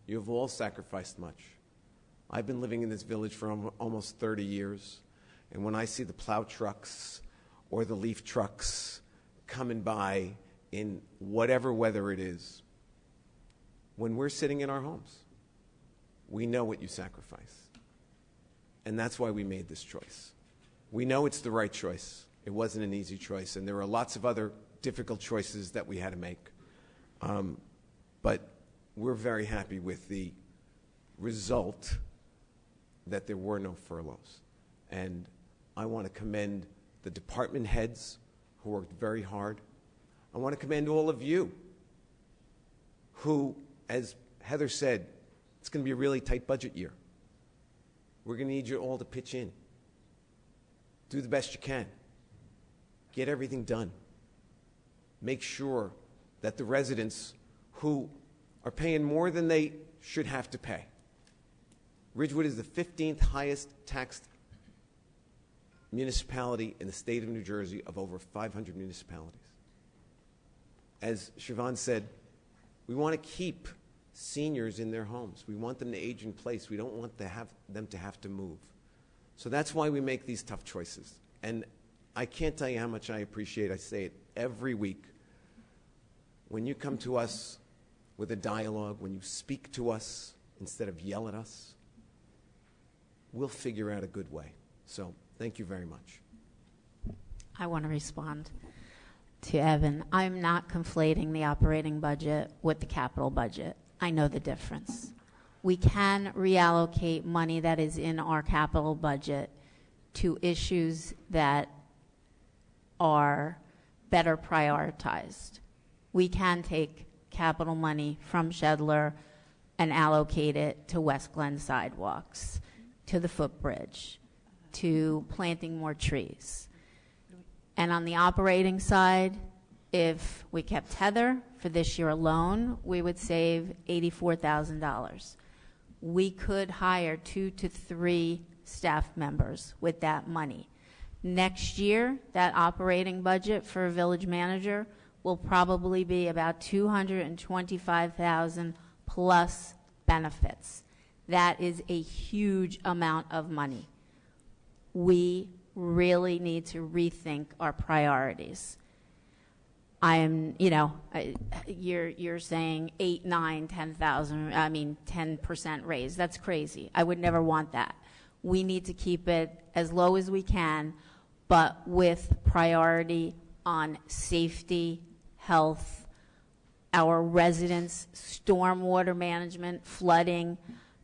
A: You have all sacrificed much. I've been living in this village for almost 30 years, and when I see the plow trucks or the leaf trucks coming by in whatever weather it is, when we're sitting in our homes, we know what you sacrifice. And that's why we made this choice. We know it's the right choice. It wasn't an easy choice, and there were lots of other difficult choices that we had to make. But we're very happy with the result that there were no furloughs. And I want to commend the department heads who worked very hard. I want to commend all of you who, as Heather said, it's going to be a really tight budget year. We're going to need you all to pitch in. Do the best you can. Get everything done. Make sure that the residents who are paying more than they should have to pay. Ridgewood is the 15th highest taxed municipality in the state of New Jersey of over 500 municipalities. As Siobhan said, we want to keep seniors in their homes. We want them to age in place. We don't want them to have to move. So that's why we make these tough choices. And I can't tell you how much I appreciate, I say it every week, when you come to us with a dialogue, when you speak to us instead of yell at us, we'll figure out a good way. So thank you very much.
K: I want to respond to Evan. I'm not conflating the operating budget with the capital budget. I know the difference. We can reallocate money that is in our capital budget to issues that are better prioritized. We can take capital money from Shedler and allocate it to West Glen sidewalks, to the footbridge, to planting more trees. And on the operating side, if we kept Heather for this year alone, we would save $84,000. We could hire 2 to 3 staff members with that money. Next year, that operating budget for a village manager will probably be about $225,000 plus benefits. That is a huge amount of money. We really need to rethink our priorities. You're saying 8, 9, 10,000, 10% raise. That's crazy. I would never want that. We need to keep it as low as we can, but with priority on safety, health, our residents, stormwater management, flooding.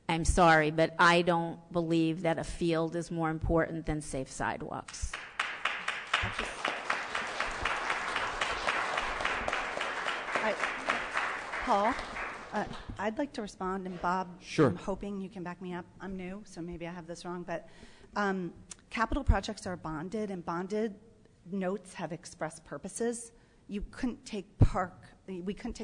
K: I'm sorry, but I don't believe that a field is more important than safe sidewalks.
L: Paul, I'd like to respond, and Bob,
A: Sure.
L: I'm hoping you can back me up. I'm new, so maybe I have this wrong, but capital projects are bonded, and bonded notes have express purposes. We couldn't take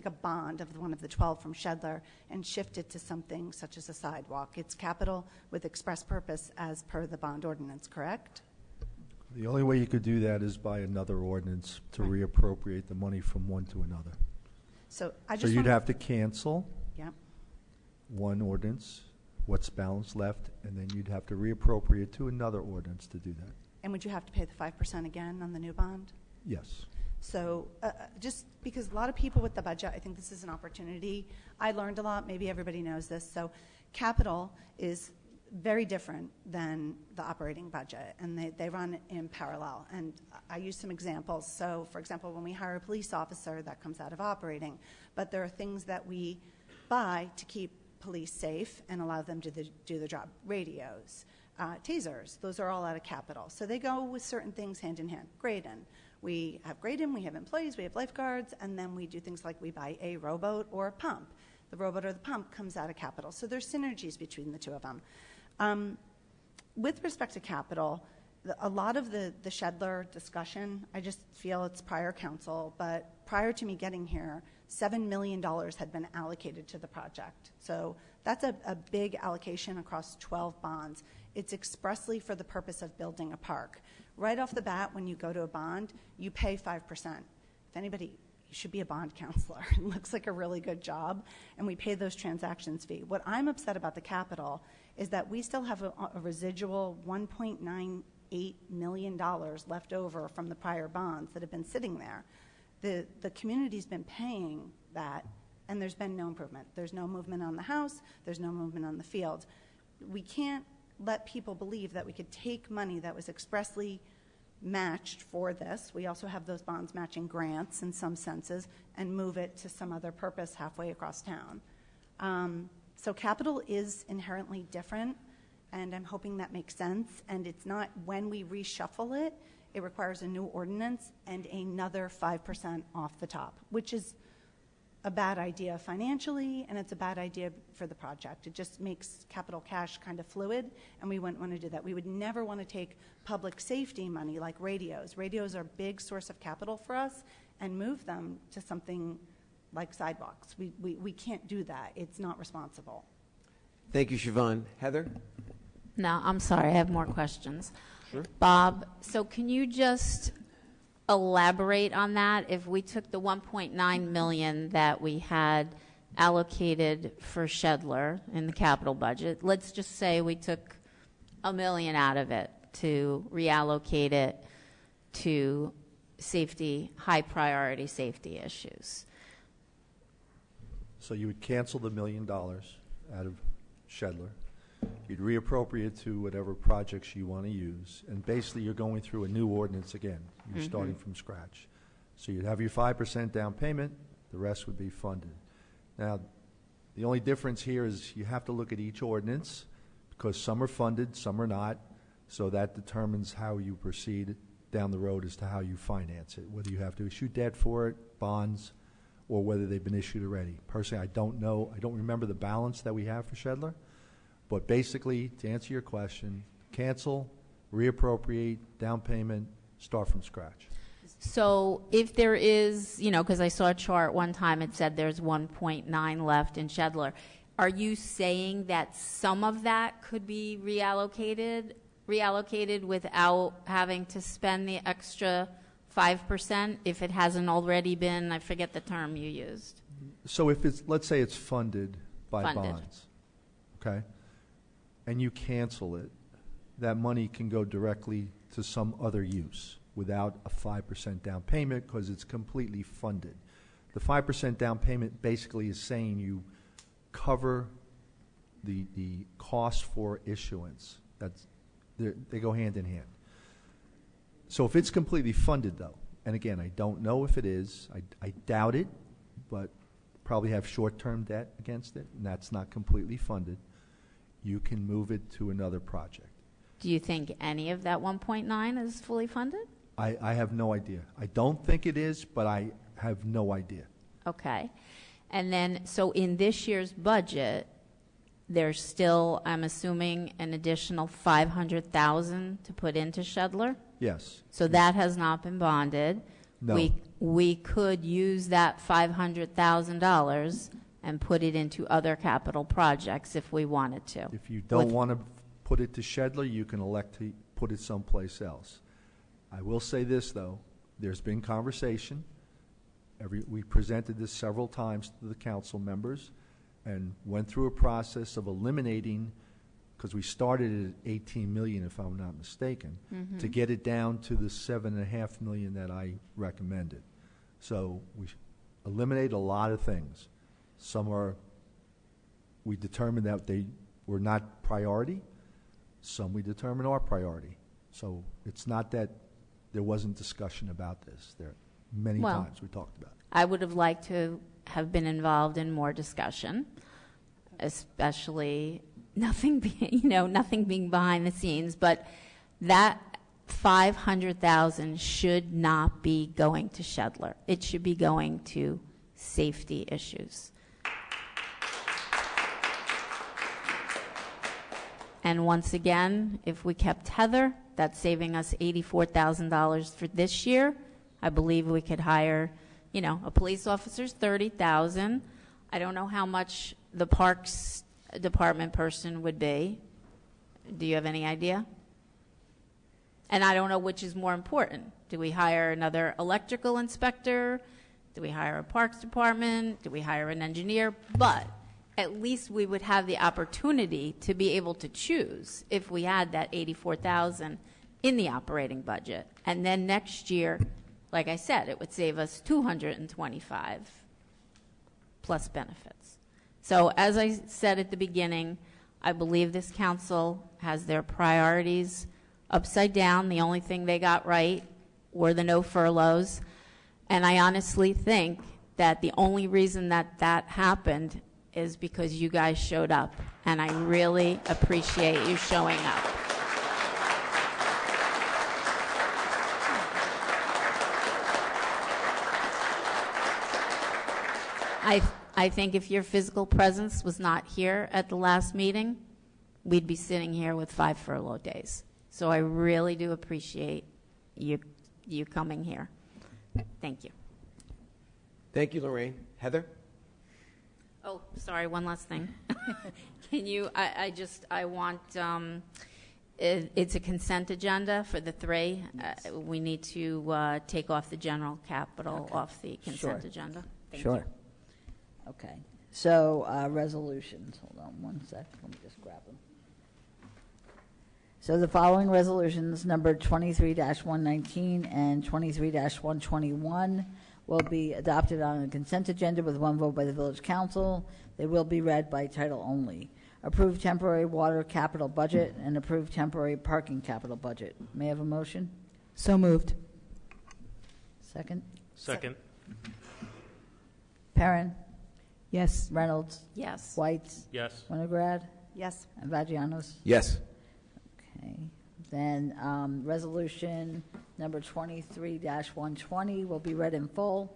L: a bond of one of the 12 from Shedler and shift it to something such as a sidewalk. It's capital with express purpose as per the bond ordinance, correct?
H: The only way you could do that is by another ordinance to reappropriate the money from one to another.
L: So
H: you'd have to cancel
L: yeah.
H: one ordinance, what's balance left, and then you'd have to reappropriate to another ordinance to do that.
L: And would you have to pay the 5% again on the new bond?
H: Yes.
L: So just because a lot of people with the budget, I think this is an opportunity. I learned a lot. Maybe everybody knows this. So capital is very different than the operating budget, and they run in parallel. And I use some examples. So, for example, when we hire a police officer, that comes out of operating. But there are things that we buy to keep police safe and allow them to do the job. Radios, tasers, those are all out of capital. So they go with certain things hand in hand. Graydon. We have Graydon, we have employees, we have lifeguards, and then we do things like we buy a rowboat or a pump. The rowboat or the pump comes out of capital. So there's synergies between the two of them. With respect to capital, a lot of the Shedler discussion, I just feel it's prior council, but prior to me getting here, $7 million had been allocated to the project. So that's a big allocation across 12 bonds. It's expressly for the purpose of building a park. Right off the bat, when you go to a bond, you pay 5%. If anybody, you should be a bond counselor. It looks like a really good job, and we pay those transactions fee. What I'm upset about the capital is that we still have a residual $1.98 million left over from the prior bonds that have been sitting there. The community's been paying that, and there's been no improvement. There's no movement on the house. There's no movement on the field. We can't let people believe that we could take money that was expressly matched for this. We also have those bonds matching grants in some senses, and move it to some other purpose halfway across town. So capital is inherently different, and I'm hoping that makes sense. And it's not when we reshuffle it, it requires a new ordinance and another 5% off the top, which is a bad idea financially, and it's a bad idea for the project. It just makes capital cash kind of fluid, and we wouldn't want to do that. We would never want to take public safety money like radios. Radios are a big source of capital for us, and move them to something like sidewalks. We can't do that. It's not responsible.
A: Thank you, Siobhan. Heather?
K: No, I'm sorry. I have more questions.
A: Sure.
K: Bob, so can you just elaborate on that? If we took the $1.9 million that we had allocated for Shedler in the capital budget, let's just say we took $1 million out of it to reallocate it to safety, high priority safety issues.
H: So you would cancel the $1 million out of Shedler. You'd reappropriate to whatever projects you want to use. And basically, you're going through a new ordinance again. You're starting from scratch. So you'd have your 5% down payment. The rest would be funded. Now, the only difference here is you have to look at each ordinance because some are funded, some are not. So that determines how you proceed down the road as to how you finance it, whether you have to issue debt for it, bonds, or whether they've been issued already. Personally, I don't know. I don't remember the balance that we have for Shedler. But basically, to answer your question, cancel, reappropriate, down payment, start from scratch.
K: So if there is, because I saw a chart one time, it said there's 1.9 left in Shedler. Are you saying that some of that could be reallocated without having to spend the extra 5% if it hasn't already been, I forget the term you used?
H: So if it's, let's say it's funded by bonds, okay, and you cancel it, that money can go directly to some other use without a 5% down payment because it's completely funded. The 5% down payment basically is saying you cover the cost for issuance. They go hand in hand. So if it's completely funded, though, and again, I don't know if it is, I doubt it, but probably have short-term debt against it, and that's not completely funded, you can move it to another project.
K: Do you think any of that 1.9 is fully funded?
H: I have no idea. I don't think it is, but I have no idea.
K: Okay. And then, so in this year's budget, there's still, I'm assuming, an additional $500,000 to put into Shedler?
H: Yes.
K: So that has not been bonded.
H: No.
K: We could use that $500,000 and put it into other capital projects if we wanted to.
H: If you don't want to put it to Shedler, you can elect to put it someplace else. I will say this, though. There's been conversation. We presented this several times to the council members and went through a process of eliminating, because we started at $18 million, if I'm not mistaken, to get it down to the $7.5 million that I recommended. So we eliminated a lot of things. We determined that they were not priority. Some we determined are priority. So it's not that there wasn't discussion about this. There many times we talked about it.
K: I would have liked to have been involved in more discussion, especially nothing being behind the scenes. But that $500,000 should not be going to Shedler. It should be going to safety issues. And once again, if we kept Heather, that's saving us $84,000 for this year. I believe we could hire, a police officer's $30,000. I don't know how much the Parks Department person would be. Do you have any idea? And I don't know which is more important. Do we hire another electrical inspector? Do we hire a Parks Department? Do we hire an engineer? But at least we would have the opportunity to be able to choose if we had that $84,000 in the operating budget. And then next year, like I said, it would save us $225 plus benefits. So as I said at the beginning, I believe this council has their priorities upside down. The only thing they got right were the no furloughs. And I honestly think that the only reason that happened is because you guys showed up, and I really appreciate you showing up. I think if your physical presence was not here at the last meeting, we'd be sitting here with 5 furlough days. So I really do appreciate you coming here. Thank you.
A: Thank you, Lorraine. Heather?
K: Oh, sorry, one last thing. Can you, I want, it's a consent agenda for the 3. We need to take off the general capital off the consent agenda. Thank you.
B: Okay. So resolutions. Hold on one sec. Let me just grab them. So the following resolutions, number 23-119 and 23-121, will be adopted on a consent agenda with one vote by the village council. They will be read by title only. Approve temporary water capital budget and approve temporary parking capital budget. May I have a motion?
J: So moved.
B: Second?
I: Second.
B: Perrin?
J: Yes.
B: Reynolds?
K: Yes.
B: Whites?
I: Yes.
B: Winograd?
L: Yes.
B: And Vagianos?
A: Yes.
B: Okay. Then resolution number 23-120 will be read in full.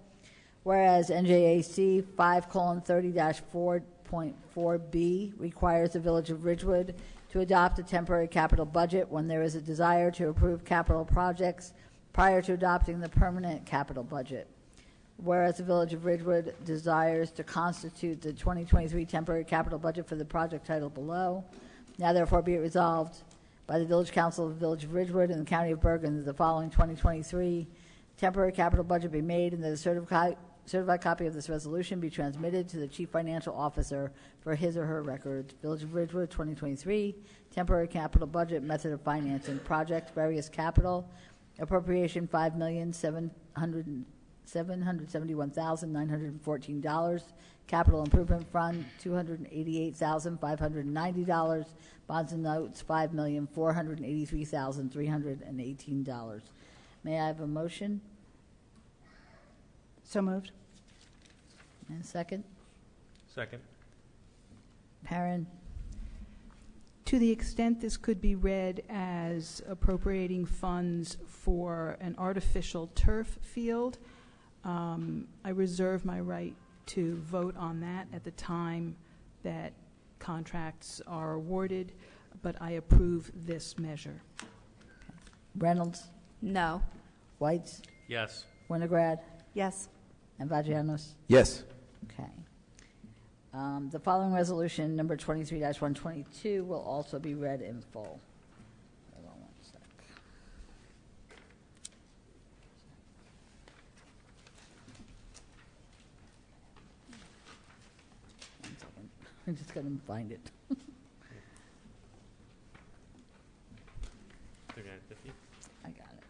B: Whereas NJAC 5:30-4.4b requires the Village of Ridgewood to adopt a temporary capital budget when there is a desire to approve capital projects prior to adopting the permanent capital budget. Whereas the Village of Ridgewood desires to constitute the 2023 temporary capital budget for the project titled below, now therefore be it resolved by the Village Council of the Village of Ridgewood and the County of Bergen that the following 2023 temporary capital budget be made and that a certified copy of this resolution be transmitted to the Chief Financial Officer for his or her records. Village of Ridgewood 2023 temporary capital budget, method of financing, project, various capital, appropriation $5,771,914, capital improvement fund $288,590, bonds and notes $5,483,318. May I have a motion?
L: So moved.
B: And a second?
I: Second.
B: Perrin?
J: To the extent this could be read as appropriating funds for an artificial turf field, I reserve my right to vote on that at the time that contracts are awarded, but I approve this measure.
B: Reynolds?
K: No.
B: Whites?
I: Yes.
B: Winograd?
L: Yes.
B: And Vagianos?
A: Yes.
B: Okay. The following resolution, number 23-122, will also be read in full. Hold on one sec. One second. I'm just going to find it.
I: 3950.
B: I got it.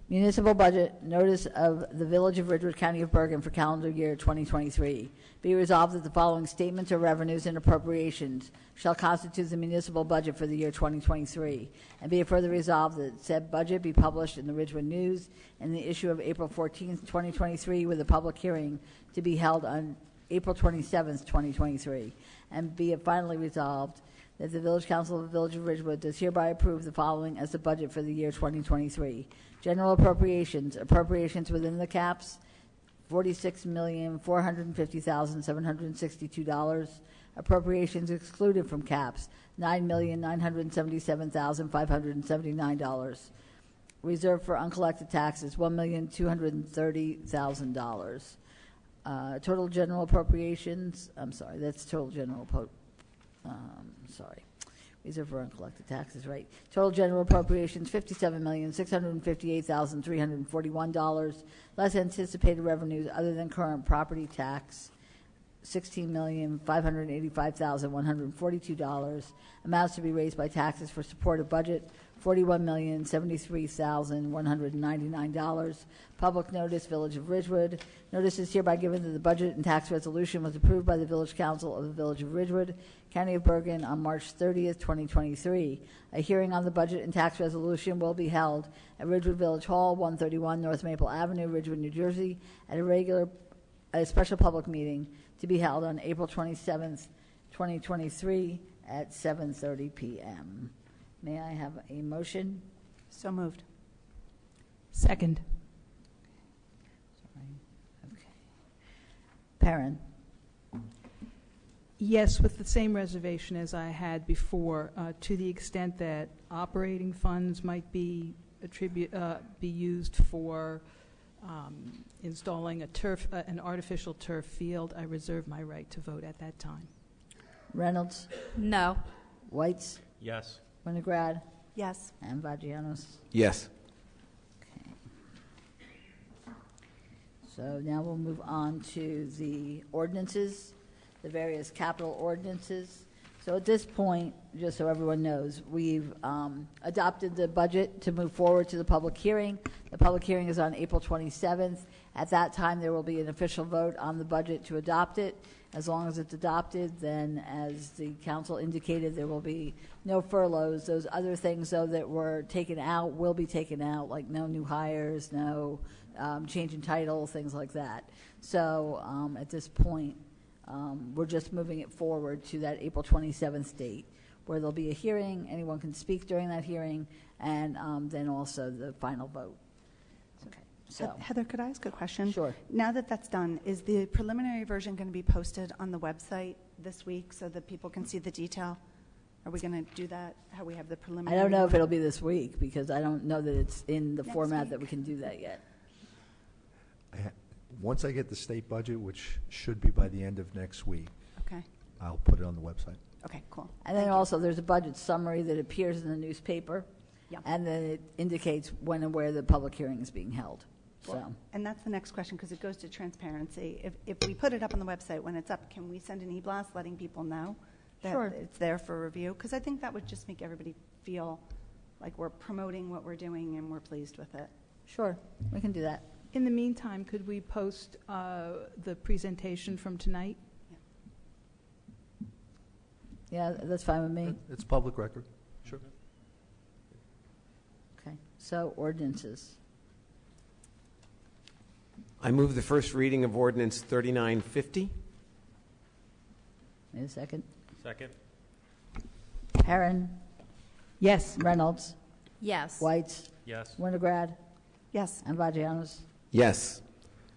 B: Municipal budget, notice of the Village of Ridgewood, County of Bergen for calendar year 2023. Be resolved that the following statements of revenues and appropriations shall constitute the municipal budget for the year 2023. And be it further resolved that said budget be published in the Ridgewood News in the issue of April 14th, 2023, with a public hearing to be held on April 27th, 2023. And be it finally resolved that the Village Council of the Village of Ridgewood does hereby approve the following as the budget for the year 2023. General appropriations within the caps, $46,450,762. Appropriations excluded from caps, $9,977,579. Reserved for uncollected taxes, $1,230,000. Total general appropriations, that's total general, reserve for uncollected taxes, right. Total general appropriations, $57,658,341. Less anticipated revenues other than current property tax, $16,585,142. Amounts to be raised by taxes for supported budget, $41,073,199. Public notice, Village of Ridgewood. Notice is hereby given that the budget and tax resolution was approved by the Village Council of the Village of Ridgewood, County of Bergen, on March 30th, 2023. A hearing on the budget and tax resolution will be held at Ridgewood Village Hall, 131 North Maple Avenue, Ridgewood, New Jersey, at a special public meeting to be held on April 27th, 2023, at 7:30 p.m. May I have a motion?
L: So moved.
J: Second.
B: Sorry. Okay. Perrin?
J: Yes, with the same reservation as I had before, to the extent that operating funds might be used for installing an artificial turf field, I reserve my right to vote at that time.
B: Reynolds?
K: No.
B: Whites?
I: Yes.
B: Winograd?
L: Yes.
B: And Vagianos?
A: Yes.
B: Okay. So now we'll move on to the ordinances, the various capital ordinances. So at this point, just so everyone knows, we've adopted the budget to move forward to the public hearing. The public hearing is on April 27th. At that time, there will be an official vote on the budget to adopt it. As long as it's adopted, then as the council indicated, there will be no furloughs. Those other things, though, that were taken out will be taken out, like no new hires, no change in title, things like that. So at this point, we're just moving it forward to that April 27th date, where there'll be a hearing, anyone can speak during that hearing, and then also the final vote. Okay. So,
L: Heather, could I ask a question?
B: Sure.
L: Now that that's done, is the preliminary version going to be posted on the website this week so that people can see the detail? Are we going to do that, how we have the preliminary?
B: I don't know if it'll be this week, because I don't know that it's in the
L: Next
B: format
L: week.
B: that we can do that yet.
H: Once I get the state budget, which should be by the end of next week,
L: Okay.
H: I'll put it on the website.
L: Okay, cool.
B: And then also, there's a budget summary that appears in the newspaper,
L: Yeah.
B: and then it indicates when and where the public hearing is being held. So,
L: And that's the next question, because it goes to transparency. If we put it up on the website, when it's up, can we send an e-blast letting people know that
B: Sure.
L: it's there for review? Because I think that would just make everybody feel like we're promoting what we're doing and we're pleased with it.
B: sure, we can do that.
J: In the meantime, could we post the presentation from tonight?
B: Yeah, that's fine with me.
H: It's public record. Sure.
B: Okay, so ordinances.
A: I move the first reading of ordinance 3950.
B: Need a second?
I: Second.
B: Perrin,
J: Yes.
B: Reynolds,
K: Yes.
B: Whites,
I: Yes.
B: Winograd,
L: Yes.
B: and Vagianos.
A: Yes.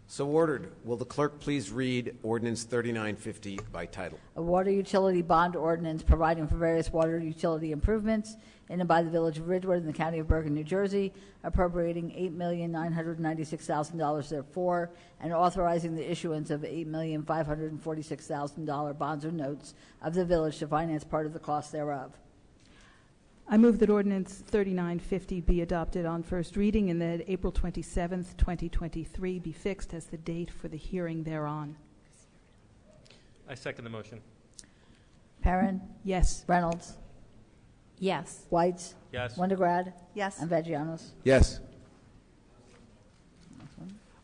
A: So ordered. Will the clerk please read ordinance 3950 by title?
B: A water utility bond ordinance providing for various water utility improvements in and by the Village of Ridgewood in the County of Bergen, New Jersey, appropriating $8,996,000 therefore, and authorizing the issuance of $8,546,000 bonds or notes of the village to finance part of the cost thereof.
J: I move that ordinance 3950 be adopted on first reading and that April 27th, 2023 be fixed as the date for the hearing thereon.
I: I second the motion.
B: Perrin,
J: Yes.
B: Reynolds,
K: Yes.
B: Whites,
I: Yes.
B: Winograd,
L: Yes.
B: and Vagianos.
A: Yes.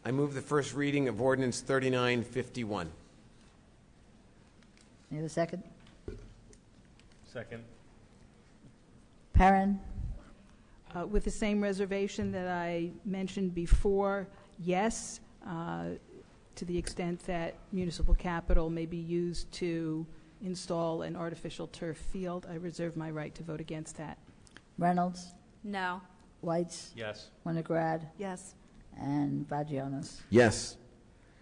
A: I move the first reading of ordinance 3951.
B: Need a second?
I: Second.
B: Perrin,
J: With the same reservation that I mentioned before, yes, to the extent that municipal capital may be used to install an artificial turf field, I reserve my right to vote against that.
B: Reynolds,
K: No.
B: Whites,
I: Yes.
B: Winograd,
L: Yes.
B: and Vagianos.
A: Yes.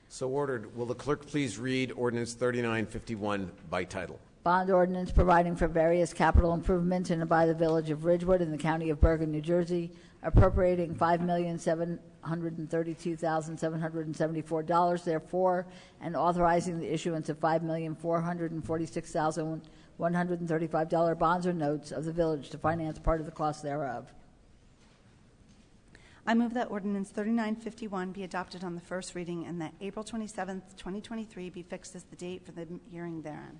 A: So ordered. Will the clerk please read ordinance 3951 by title?
B: Bond ordinance providing for various capital improvements in and by the Village of Ridgewood in the County of Bergen, New Jersey, appropriating $5,732,774 therefore, and authorizing the issuance of $5,446,135 bonds or notes of the village to finance part of the cost thereof.
L: I move that ordinance 3951 be adopted on the first reading and that April 27th, 2023 be fixed as the date for the hearing thereon.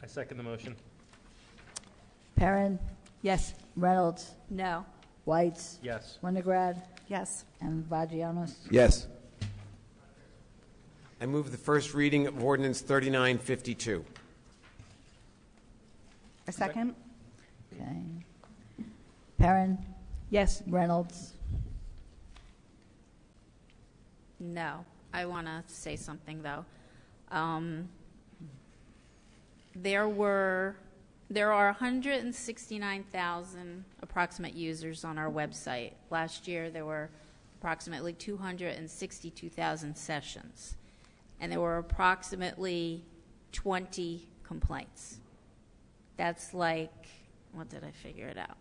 I: I second the motion.
B: Perrin,
J: Yes.
B: Reynolds,
K: No.
B: Whites,
I: Yes.
B: Winograd,
L: Yes.
B: and Vagianos.
A: Yes. I move the first reading of ordinance 3952.
L: A second?
B: Okay. Perrin,
J: Yes.
B: Reynolds,
K: No. I want to say something, though. There are 169,000 approximate users on our website. Last year, there were approximately 262,000 sessions, and there were approximately 20 complaints. That's like, what did I figure it out?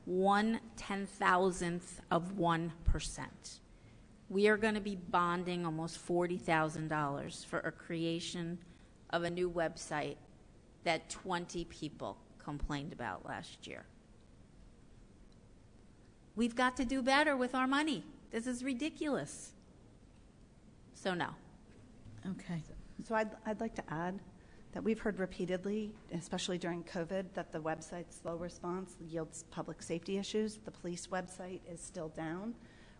K: 1/10,000th of 1%. We are going to be bonding almost $40,000 for a creation of a new website that 20 people complained about last year. We've got to do better with our money. This is ridiculous. So no.
B: okay.
L: So I'd like to add that we've heard repeatedly, especially during COVID, that the website's slow response yields public safety issues. The police website is still down.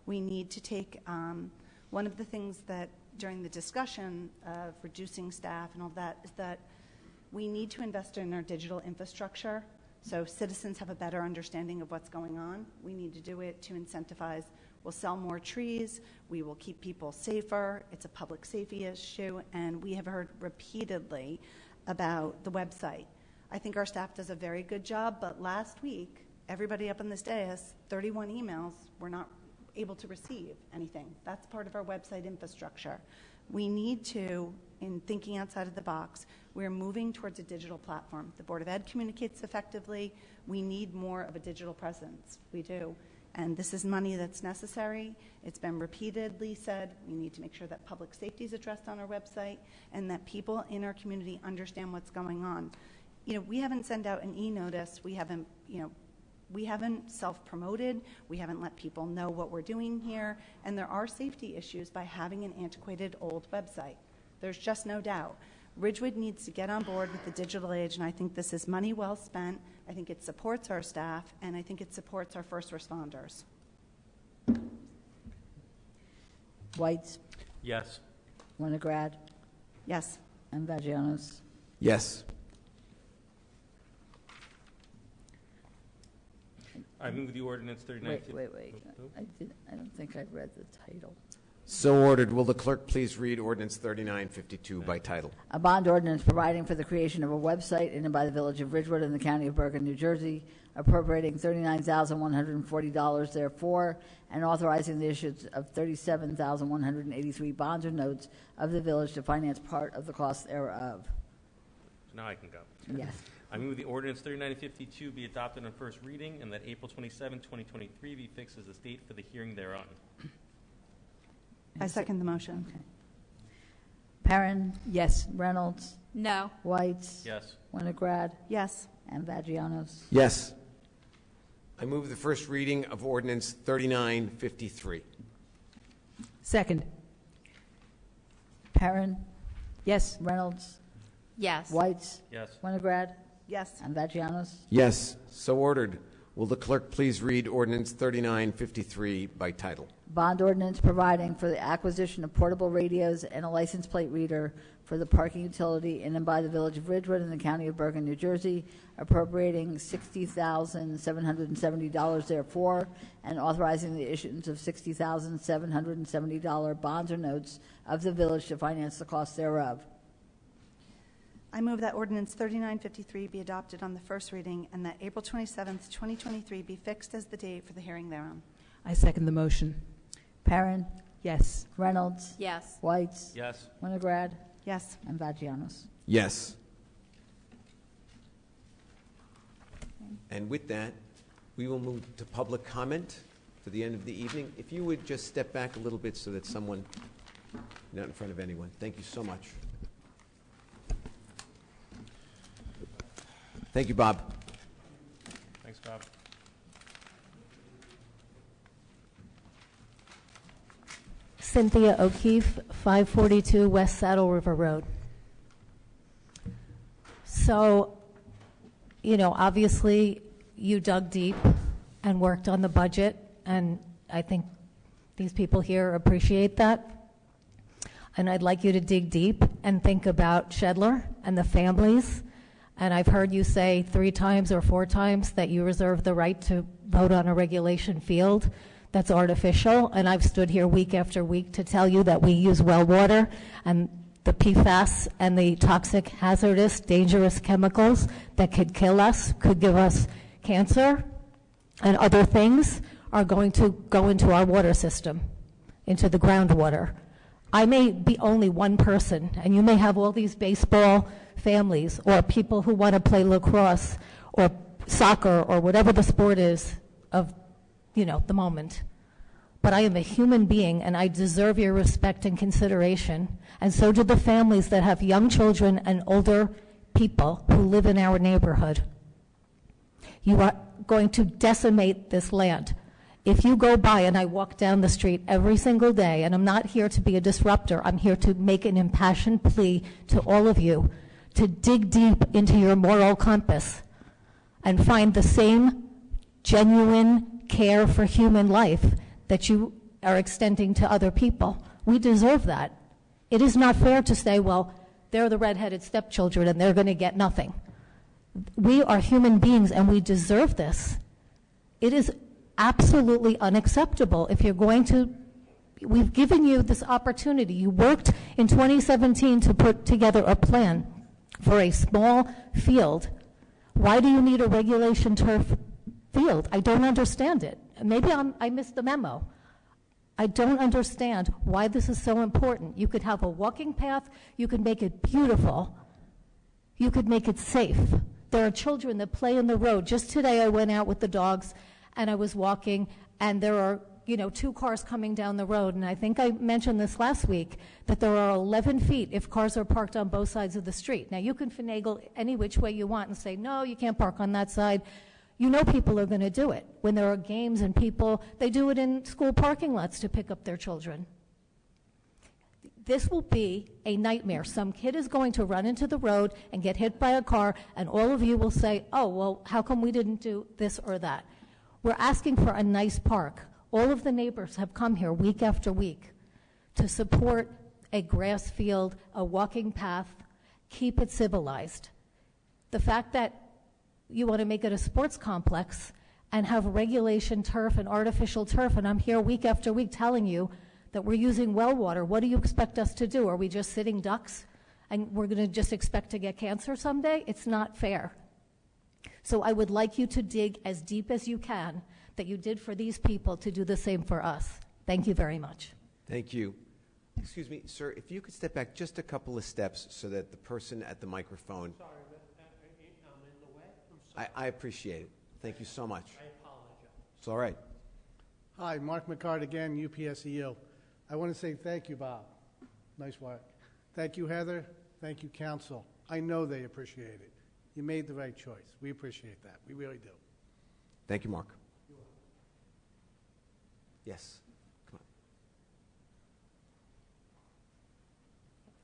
L: We need to take one of the things that during the discussion of reducing staff and all that is that we need to invest in our digital infrastructure so citizens have a better understanding of what's going on. We need to do it to incentivize. We'll sell more trees. We will keep people safer. It's a public safety issue, and we have heard repeatedly about the website. I think our staff does a very good job, but last week, everybody up on this dais, 31 emails were not able to receive anything. That's part of our website infrastructure. We need to, in thinking outside of the box, we're moving towards a digital platform. The Board of Ed communicates effectively. We need more of a digital presence. We do. And this is money that's necessary. It's been repeatedly said. We need to make sure that public safety is addressed on our website and that people in our community understand what's going on. We haven't sent out an e-notice. We haven't self-promoted. We haven't let people know what we're doing here. And there are safety issues by having an antiquated old website. There's just no doubt. Ridgewood needs to get on board with the digital age, and I think this is money well spent. I think it supports our staff, and I think it supports our first responders.
B: Whites?
I: Yes.
B: Winograd?
L: Yes.
B: And Vagianos?
A: Yes.
I: I move the ordinance 39.
B: Wait. I don't think I read the title.
A: So ordered. Will the clerk please read ordinance 3952 by title?
B: A bond ordinance providing for the creation of a website in and by the Village of Ridgewood in the County of Bergen, New Jersey, appropriating $39,140 therefor, and authorizing the issuance of $37,183 bonds or notes of the village to finance part of the cost thereof.
I: So now I can go.
B: Yes.
I: I move the ordinance 3952 be adopted on first reading and that April 27, 2023 be fixed as the date for the hearing thereon.
L: I second the motion.
B: Okay. Perrin?
J: Yes.
B: Reynolds?
K: No.
B: Whites?
I: Yes.
B: Winograd?
L: Yes.
B: And Vagianos?
A: Yes. I move the first reading of ordinance 3953.
J: Second.
B: Perrin?
J: Yes.
B: Reynolds?
K: Yes.
B: Whites?
I: Yes.
B: Winograd?
L: Yes.
B: And Vagianos?
A: Yes. So ordered. Will the clerk please read ordinance 3953 by title?
B: Bond ordinance providing for the acquisition of portable radios and a license plate reader for the parking utility in and by the Village of Ridgewood in the County of Bergen, New Jersey, appropriating $60,770 therefor, and authorizing the issuance of $60,770 bonds or notes of the village to finance the cost thereof.
L: I move that ordinance 3953 be adopted on the first reading and that April 27th, 2023 be fixed as the date for the hearing thereon.
J: I second the motion.
B: Perrin?
J: Yes.
B: Reynolds?
K: Yes.
B: Whites?
I: Yes.
B: Winograd?
L: Yes.
B: And Vagianos?
A: Yes. And with that, we will move to public comment to the end of the evening. If you would just step back a little bit so that someone, not in front of anyone. Thank you so much. Thank you, Bob.
I: Thanks, Bob.
M: Cynthia O'Keefe, 542 West Saddle River Road. So, obviously you dug deep and worked on the budget, and I think these people here appreciate that. And I'd like you to dig deep and think about Shedler and the families. And I've heard you say 3 times or 4 times that you reserve the right to vote on a regulation field. That's artificial, and I've stood here week after week to tell you that we use well water, and the PFAS and the toxic, hazardous, dangerous chemicals that could kill us, could give us cancer, and other things are going to go into our water system, into the groundwater. I may be only one person, and you may have all these baseball families or people who want to play lacrosse or soccer or whatever the sport is of, the moment. But I am a human being, and I deserve your respect and consideration, and so do the families that have young children and older people who live in our neighborhood. You are going to decimate this land. If you go by, and I walk down the street every single day, and I'm not here to be a disruptor, I'm here to make an impassioned plea to all of you to dig deep into your moral compass and find the same genuine care for human life that you are extending to other people. We deserve that. It is not fair to say, well, they're the redheaded stepchildren and they're going to get nothing. We are human beings and we deserve this. It is absolutely unacceptable if you're going to. We've given you this opportunity. You worked in 2017 to put together a plan for a small field. Why do you need a regulation turf field? I don't understand it. Maybe I missed the memo. I don't understand why this is so important. You could have a walking path. You could make it beautiful. You could make it safe. There are children that play in the road. Just today I went out with the dogs and I was walking, and there are 2 cars coming down the road, and I think I mentioned this last week, that there are 11 feet if cars are parked on both sides of the street. Now, you can finagle any which way you want and say, no, you can't park on that side. You know people are going to do it. When there are games and people, they do it in school parking lots to pick up their children. This will be a nightmare. Some kid is going to run into the road and get hit by a car, and all of you will say, oh, well, how come we didn't do this or that? We're asking for a nice park. All of the neighbors have come here week after week to support a grass field, a walking path, keep it civilized. The fact that you want to make it a sports complex and have regulation turf and artificial turf, and I'm here week after week telling you that we're using well water, what do you expect us to do? Are we just sitting ducks and we're going to just expect to get cancer someday? It's not fair. So I would like you to dig as deep as you can that you did for these people to do the same for us. Thank you very much.
A: Thank you. Excuse me, sir, if you could step back just a couple of steps so that the person at the microphone...
N: Sorry, but I'm in the way. I'm sorry.
A: I appreciate it. Thank you so much.
N: I apologize.
A: It's all right.
E: Hi, Mark McCart again, UPSEU. I want to say thank you, Bob. Nice work. Thank you, Heather. Thank you, Council. I know they appreciate it. You made the right choice. We appreciate that. We really do.
A: Thank you, Mark. Yes. Come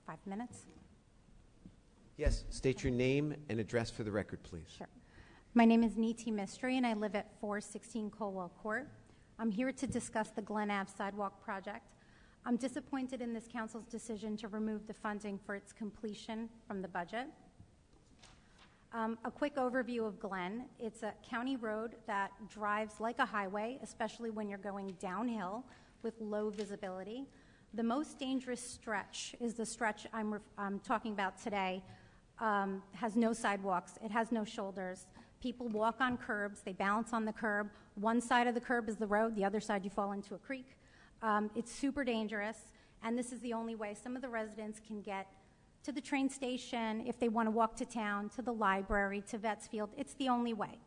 A: on.
O: 5 minutes?
A: Yes. State your name and address for the record, please.
O: Sure. My name is Niti Mistry, and I live at 416 Colwell Court. I'm here to discuss the Glen Ave sidewalk project. I'm disappointed in this council's decision to remove the funding for its completion from the budget. A quick overview of Glen. It's a county road that drives like a highway, especially when you're going downhill with low visibility. The most dangerous stretch is the stretch I'm talking about today. Has no sidewalks. It has no shoulders. People walk on curbs. They balance on the curb. One side of the curb is the road. The other side, you fall into a creek. It's super dangerous, and this is the only way some of the residents can get to the train station, if they want to walk to town, to the library, to Vetsfield. It's the only way.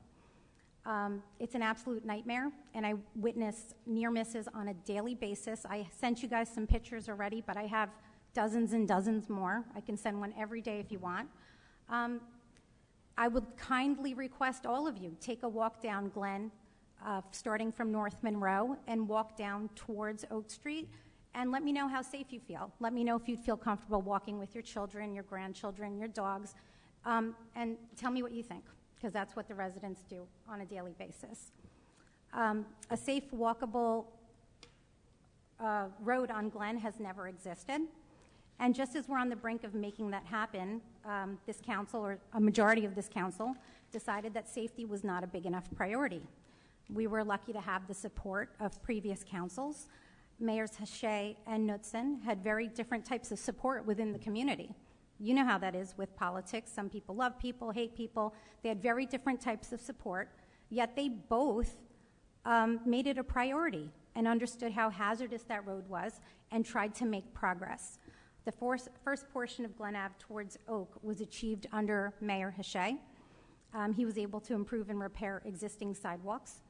O: It's an absolute nightmare, and I witness near misses on a daily basis. I sent you guys some pictures already, but I have dozens and dozens more. I can send one every day if you want. I would kindly request all of you take a walk down Glen, starting from North Monroe, and walk down towards Oak Street, and let me know how safe you feel. Let me know if you'd feel comfortable walking with your children, your grandchildren, your dogs, and tell me what you think, because that's what the residents do on a daily basis. A safe, walkable road on Glen has never existed, and just as we're on the brink of making that happen, this council, or a majority of this council, decided that safety was not a big enough priority. We were lucky to have the support of previous councils. Mayors Hache and Knudsen had very different types of support within the community. You know how that is with politics. Some people love people, hate people. They had very different types of support, yet they both made it a priority and understood how hazardous that road was and tried to make progress. The first portion of Glen Ave towards Oak was achieved under Mayor Hache. He was able to improve and repair existing sidewalks.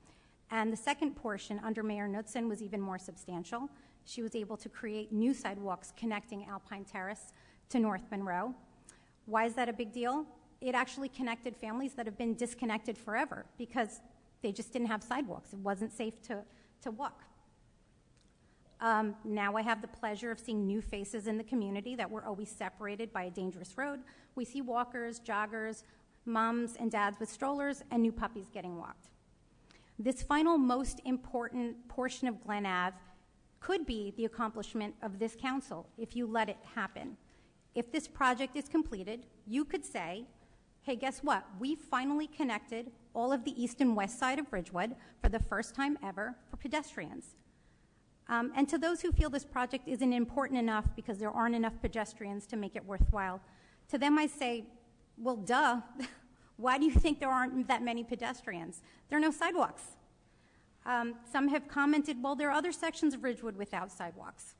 O: And the second portion under Mayor Knudsen was even more substantial. She was able to create new sidewalks connecting Alpine Terrace to North Monroe. Why is that a big deal? It actually connected families that have been disconnected forever because they just didn't have sidewalks. It wasn't safe to walk. Now I have the pleasure of seeing new faces in the community that were always separated by a dangerous road. We see walkers, joggers, moms and dads with strollers, and new puppies getting walked. This final most important portion of Glen Ave could be the accomplishment of this council if you let it happen. If this project is completed, you could say, hey, guess what? We finally connected all of the east and west side of Ridgewood for the first time ever for pedestrians. And to those who feel this project isn't important enough because there aren't enough pedestrians to make it worthwhile, to them I say, well, duh. Why do you think there aren't that many pedestrians? There are no sidewalks. Some have commented, well, there are other sections of Ridgewood without sidewalks.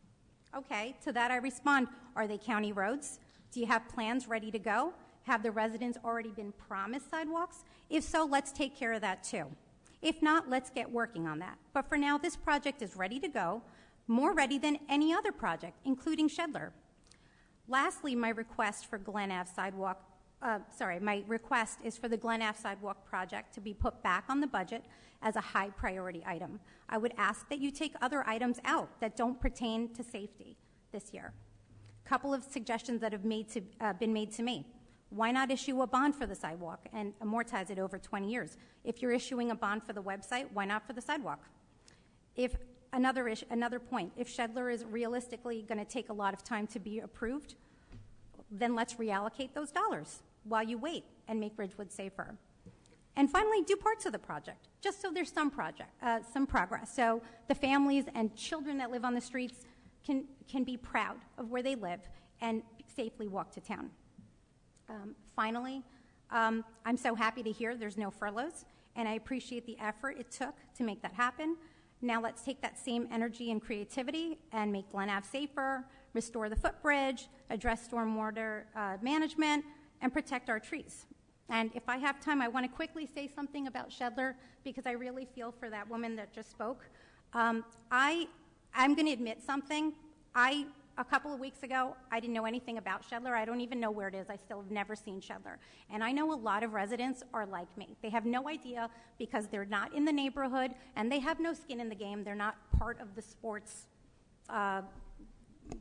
O: Okay, to that I respond, are they county roads? Do you have plans ready to go? Have the residents already been promised sidewalks? If so, let's take care of that too. If not, let's get working on that. But for now, this project is ready to go, more ready than any other project, including Shedler. Lastly, my request for Glen Ave sidewalk, my request is for the Glen Ave sidewalk project to be put back on the budget as a high priority item. I would ask that you take other items out that don't pertain to safety this year. A couple of suggestions that have been made to me. Why not issue a bond for the sidewalk and amortize it over 20 years? If you're issuing a bond for the website, why not for the sidewalk? If another point, if Shedler is realistically going to take a lot of time to be approved, then let's reallocate those dollars while you wait and make Ridgewood safer. And finally, do parts of the project, just so there's some progress. So the families and children that live on the streets can be proud of where they live and safely walk to town. Finally, I'm so happy to hear there's no furloughs, and I appreciate the effort it took to make that happen. Now let's take that same energy and creativity and make Glen Ave safer, restore the footbridge, address stormwater management, and protect our trees. And if I have time, I want to quickly say something about Shedler because I really feel for that woman that just spoke. I'm going to admit something. A couple of weeks ago, I didn't know anything about Shedler. I don't even know where it is. I still have never seen Shedler. And I know a lot of residents are like me. They have no idea because they're not in the neighborhood and they have no skin in the game. They're not part of the sports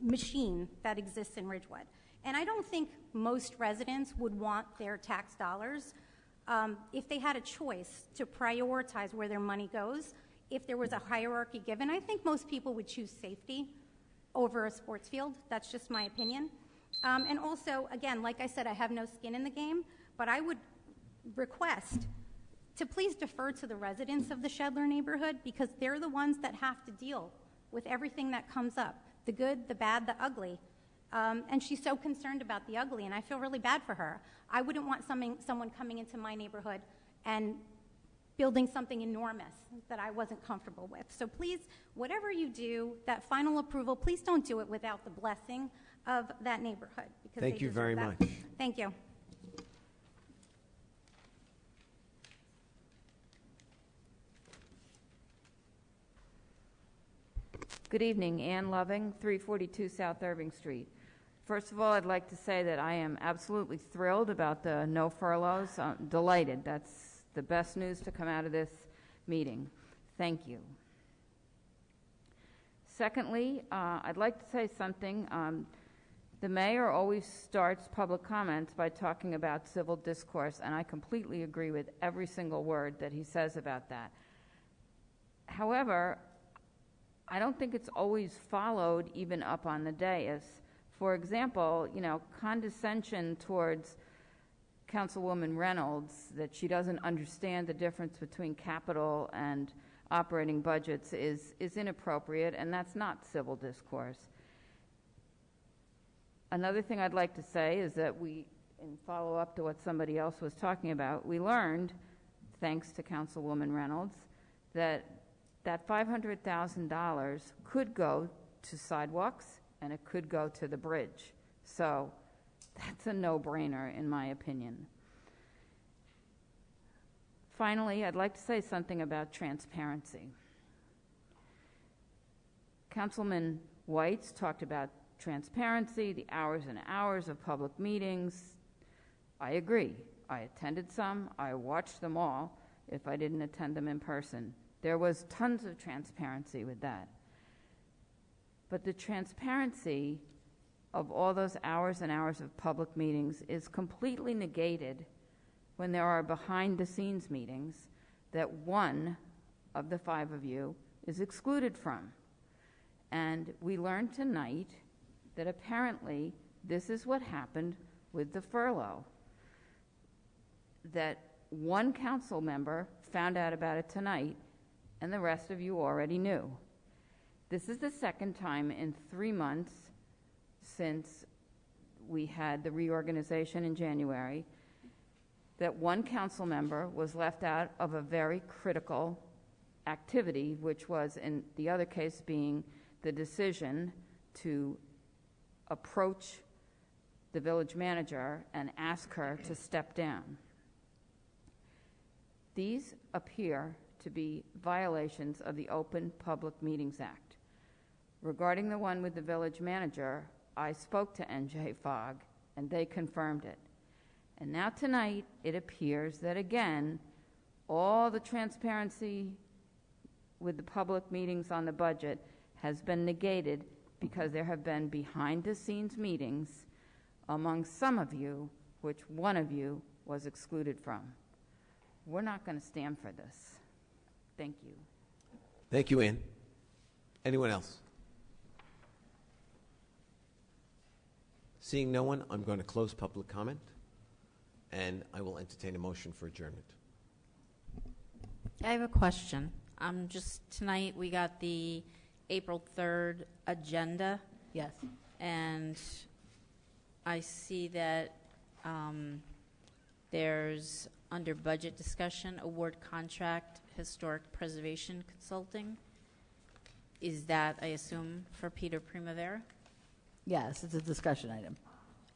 O: machine that exists in Ridgewood. And I don't think most residents would want their tax dollars if they had a choice to prioritize where their money goes. If there was a hierarchy given, I think most people would choose safety over a sports field. That's just my opinion. And also, again, like I said, I have no skin in the game, but I would request to please defer to the residents of the Shedler neighborhood because they're the ones that have to deal with everything that comes up, the good, the bad, the ugly. And she's so concerned about the ugly, and I feel really bad for her. I wouldn't want someone coming into my neighborhood and building something enormous that I wasn't comfortable with. So please, whatever you do, that final approval, please don't do it without the blessing of that neighborhood. Because
A: Thank you very much.
O: Thank you.
P: Good evening, Ann Loving, 342 South Irving Street. First of all, I'd like to say that I am absolutely thrilled about the no furloughs. Delighted. That's the best news to come out of this meeting. Thank you. Secondly, I'd like to say something. The mayor always starts public comments by talking about civil discourse, and I completely agree with every single word that he says about that. However, I don't think it's always followed even up on the dais. For example, condescension towards Councilwoman Reynolds, that she doesn't understand the difference between capital and operating budgets is inappropriate, and that's not civil discourse. Another thing I'd like to say is that in follow up to what somebody else was talking about, we learned, thanks to Councilwoman Reynolds, that $500,000 could go to sidewalks and it could go to the bridge. So that's a no-brainer, in my opinion. Finally, I'd like to say something about transparency. Councilman White's talked about transparency, the hours and hours of public meetings. I agree. I attended some. I watched them all if I didn't attend them in person. There was tons of transparency with that. But the transparency of all those hours and hours of public meetings is completely negated when there are behind-the-scenes meetings that one of the 5 of you is excluded from. And we learned tonight that apparently this is what happened with the furlough, that one council member found out about it tonight, and the rest of you already knew. This is the second time in 3 months since we had the reorganization in January that one council member was left out of a very critical activity, which was, in the other case, being the decision to approach the village manager and ask her to step down. These appear to be violations of the Open Public Meetings Act. Regarding the one with the village manager, I spoke to NJFOG, and they confirmed it. And now tonight, it appears that, again, all the transparency with the public meetings on the budget has been negated because there have been behind-the-scenes meetings among some of you, which one of you was excluded from. We're not going to stand for this. Thank you.
A: Thank you, Ann. Anyone else? Seeing no one, I'm going to close public comment, and I will entertain a motion for adjournment.
K: I have a question. Tonight we got the April 3rd agenda.
B: Yes.
K: And I see that there's, under budget discussion, award contract, historic preservation consulting. Is that, I assume, for Peter Primavera?
B: Yes, it's a discussion item.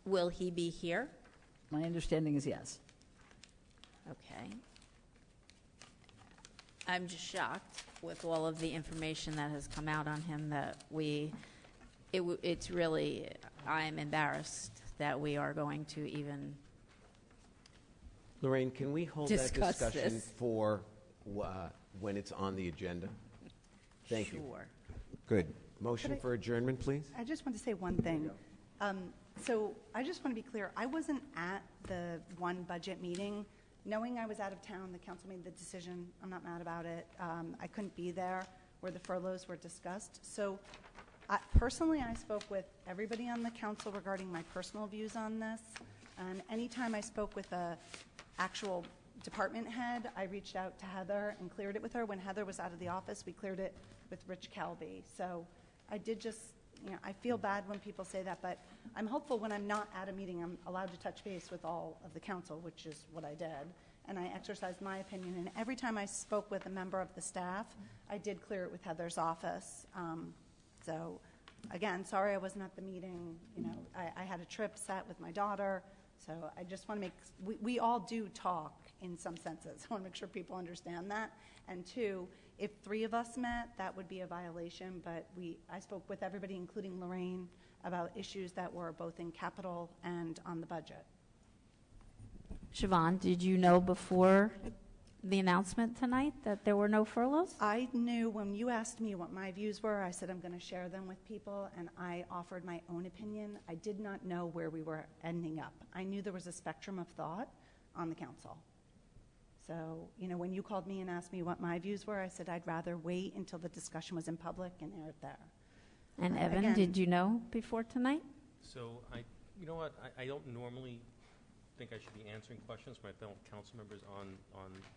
K: Will he be here?
B: My understanding is yes.
K: Okay. I'm just shocked with all of the information that has come out on him that it's really, I'm embarrassed that we are going to even
A: Lorraine, can we hold that
K: discuss
A: discussion
K: this.
A: for when it's on the agenda? Thank you.
K: Sure.
A: Good. Motion for adjournment, please.
L: I just want to say one thing. So I just want to be clear. I wasn't at the one budget meeting. Knowing I was out of town, the council made the decision. I'm not mad about it. I couldn't be there where the furloughs were discussed. So personally, I spoke with everybody on the council regarding my personal views on this. And anytime I spoke with a actual department head, I reached out to Heather and cleared it with her. When Heather was out of the office, we cleared it with Rich Calby. So I did just, I feel bad when people say that, but I'm hopeful when I'm not at a meeting, I'm allowed to touch base with all of the council, which is what I did. And I exercised my opinion. And every time I spoke with a member of the staff, I did clear it with Heather's office. So again, sorry I wasn't at the meeting. I had a trip set with my daughter. So I just want to we all do talk in some senses. I want to make sure people understand that. And two, if 3 of us met, that would be a violation, but I spoke with everybody, including Lorraine, about issues that were both in capital and on the budget.
K: Siobhan, did you know before the announcement tonight that there were no furloughs?
L: I knew when you asked me what my views were, I said I'm going to share them with people, and I offered my own opinion. I did not know where we were ending up. I knew there was a spectrum of thought on the council. So, when you called me and asked me what my views were, I said I'd rather wait until the discussion was in public and air it there.
K: And Evan, did you know before tonight?
I: So, you know what, I don't normally think I should be answering questions from my fellow council members on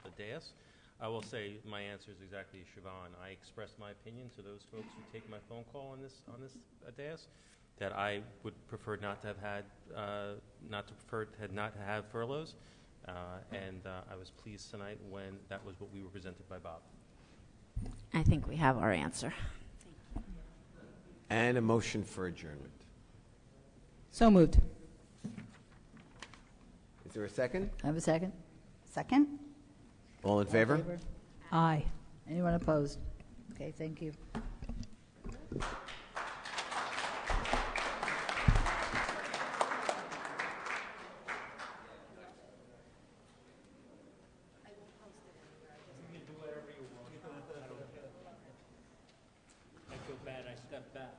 I: the dais. I will say my answer is exactly as Siobhan. I expressed my opinion to those folks who take my phone call on this dais, that I would prefer not to have had, not to have furloughs. And I was pleased tonight when that was what we were presented by Bob.
K: I think we have our answer.
A: And a motion for adjournment.
J: So moved.
A: Is there a second?
B: I have a second.
L: Second?
A: All in favor?
J: Aye.
B: Anyone opposed? Okay, thank you.
N: I feel bad I stepped back.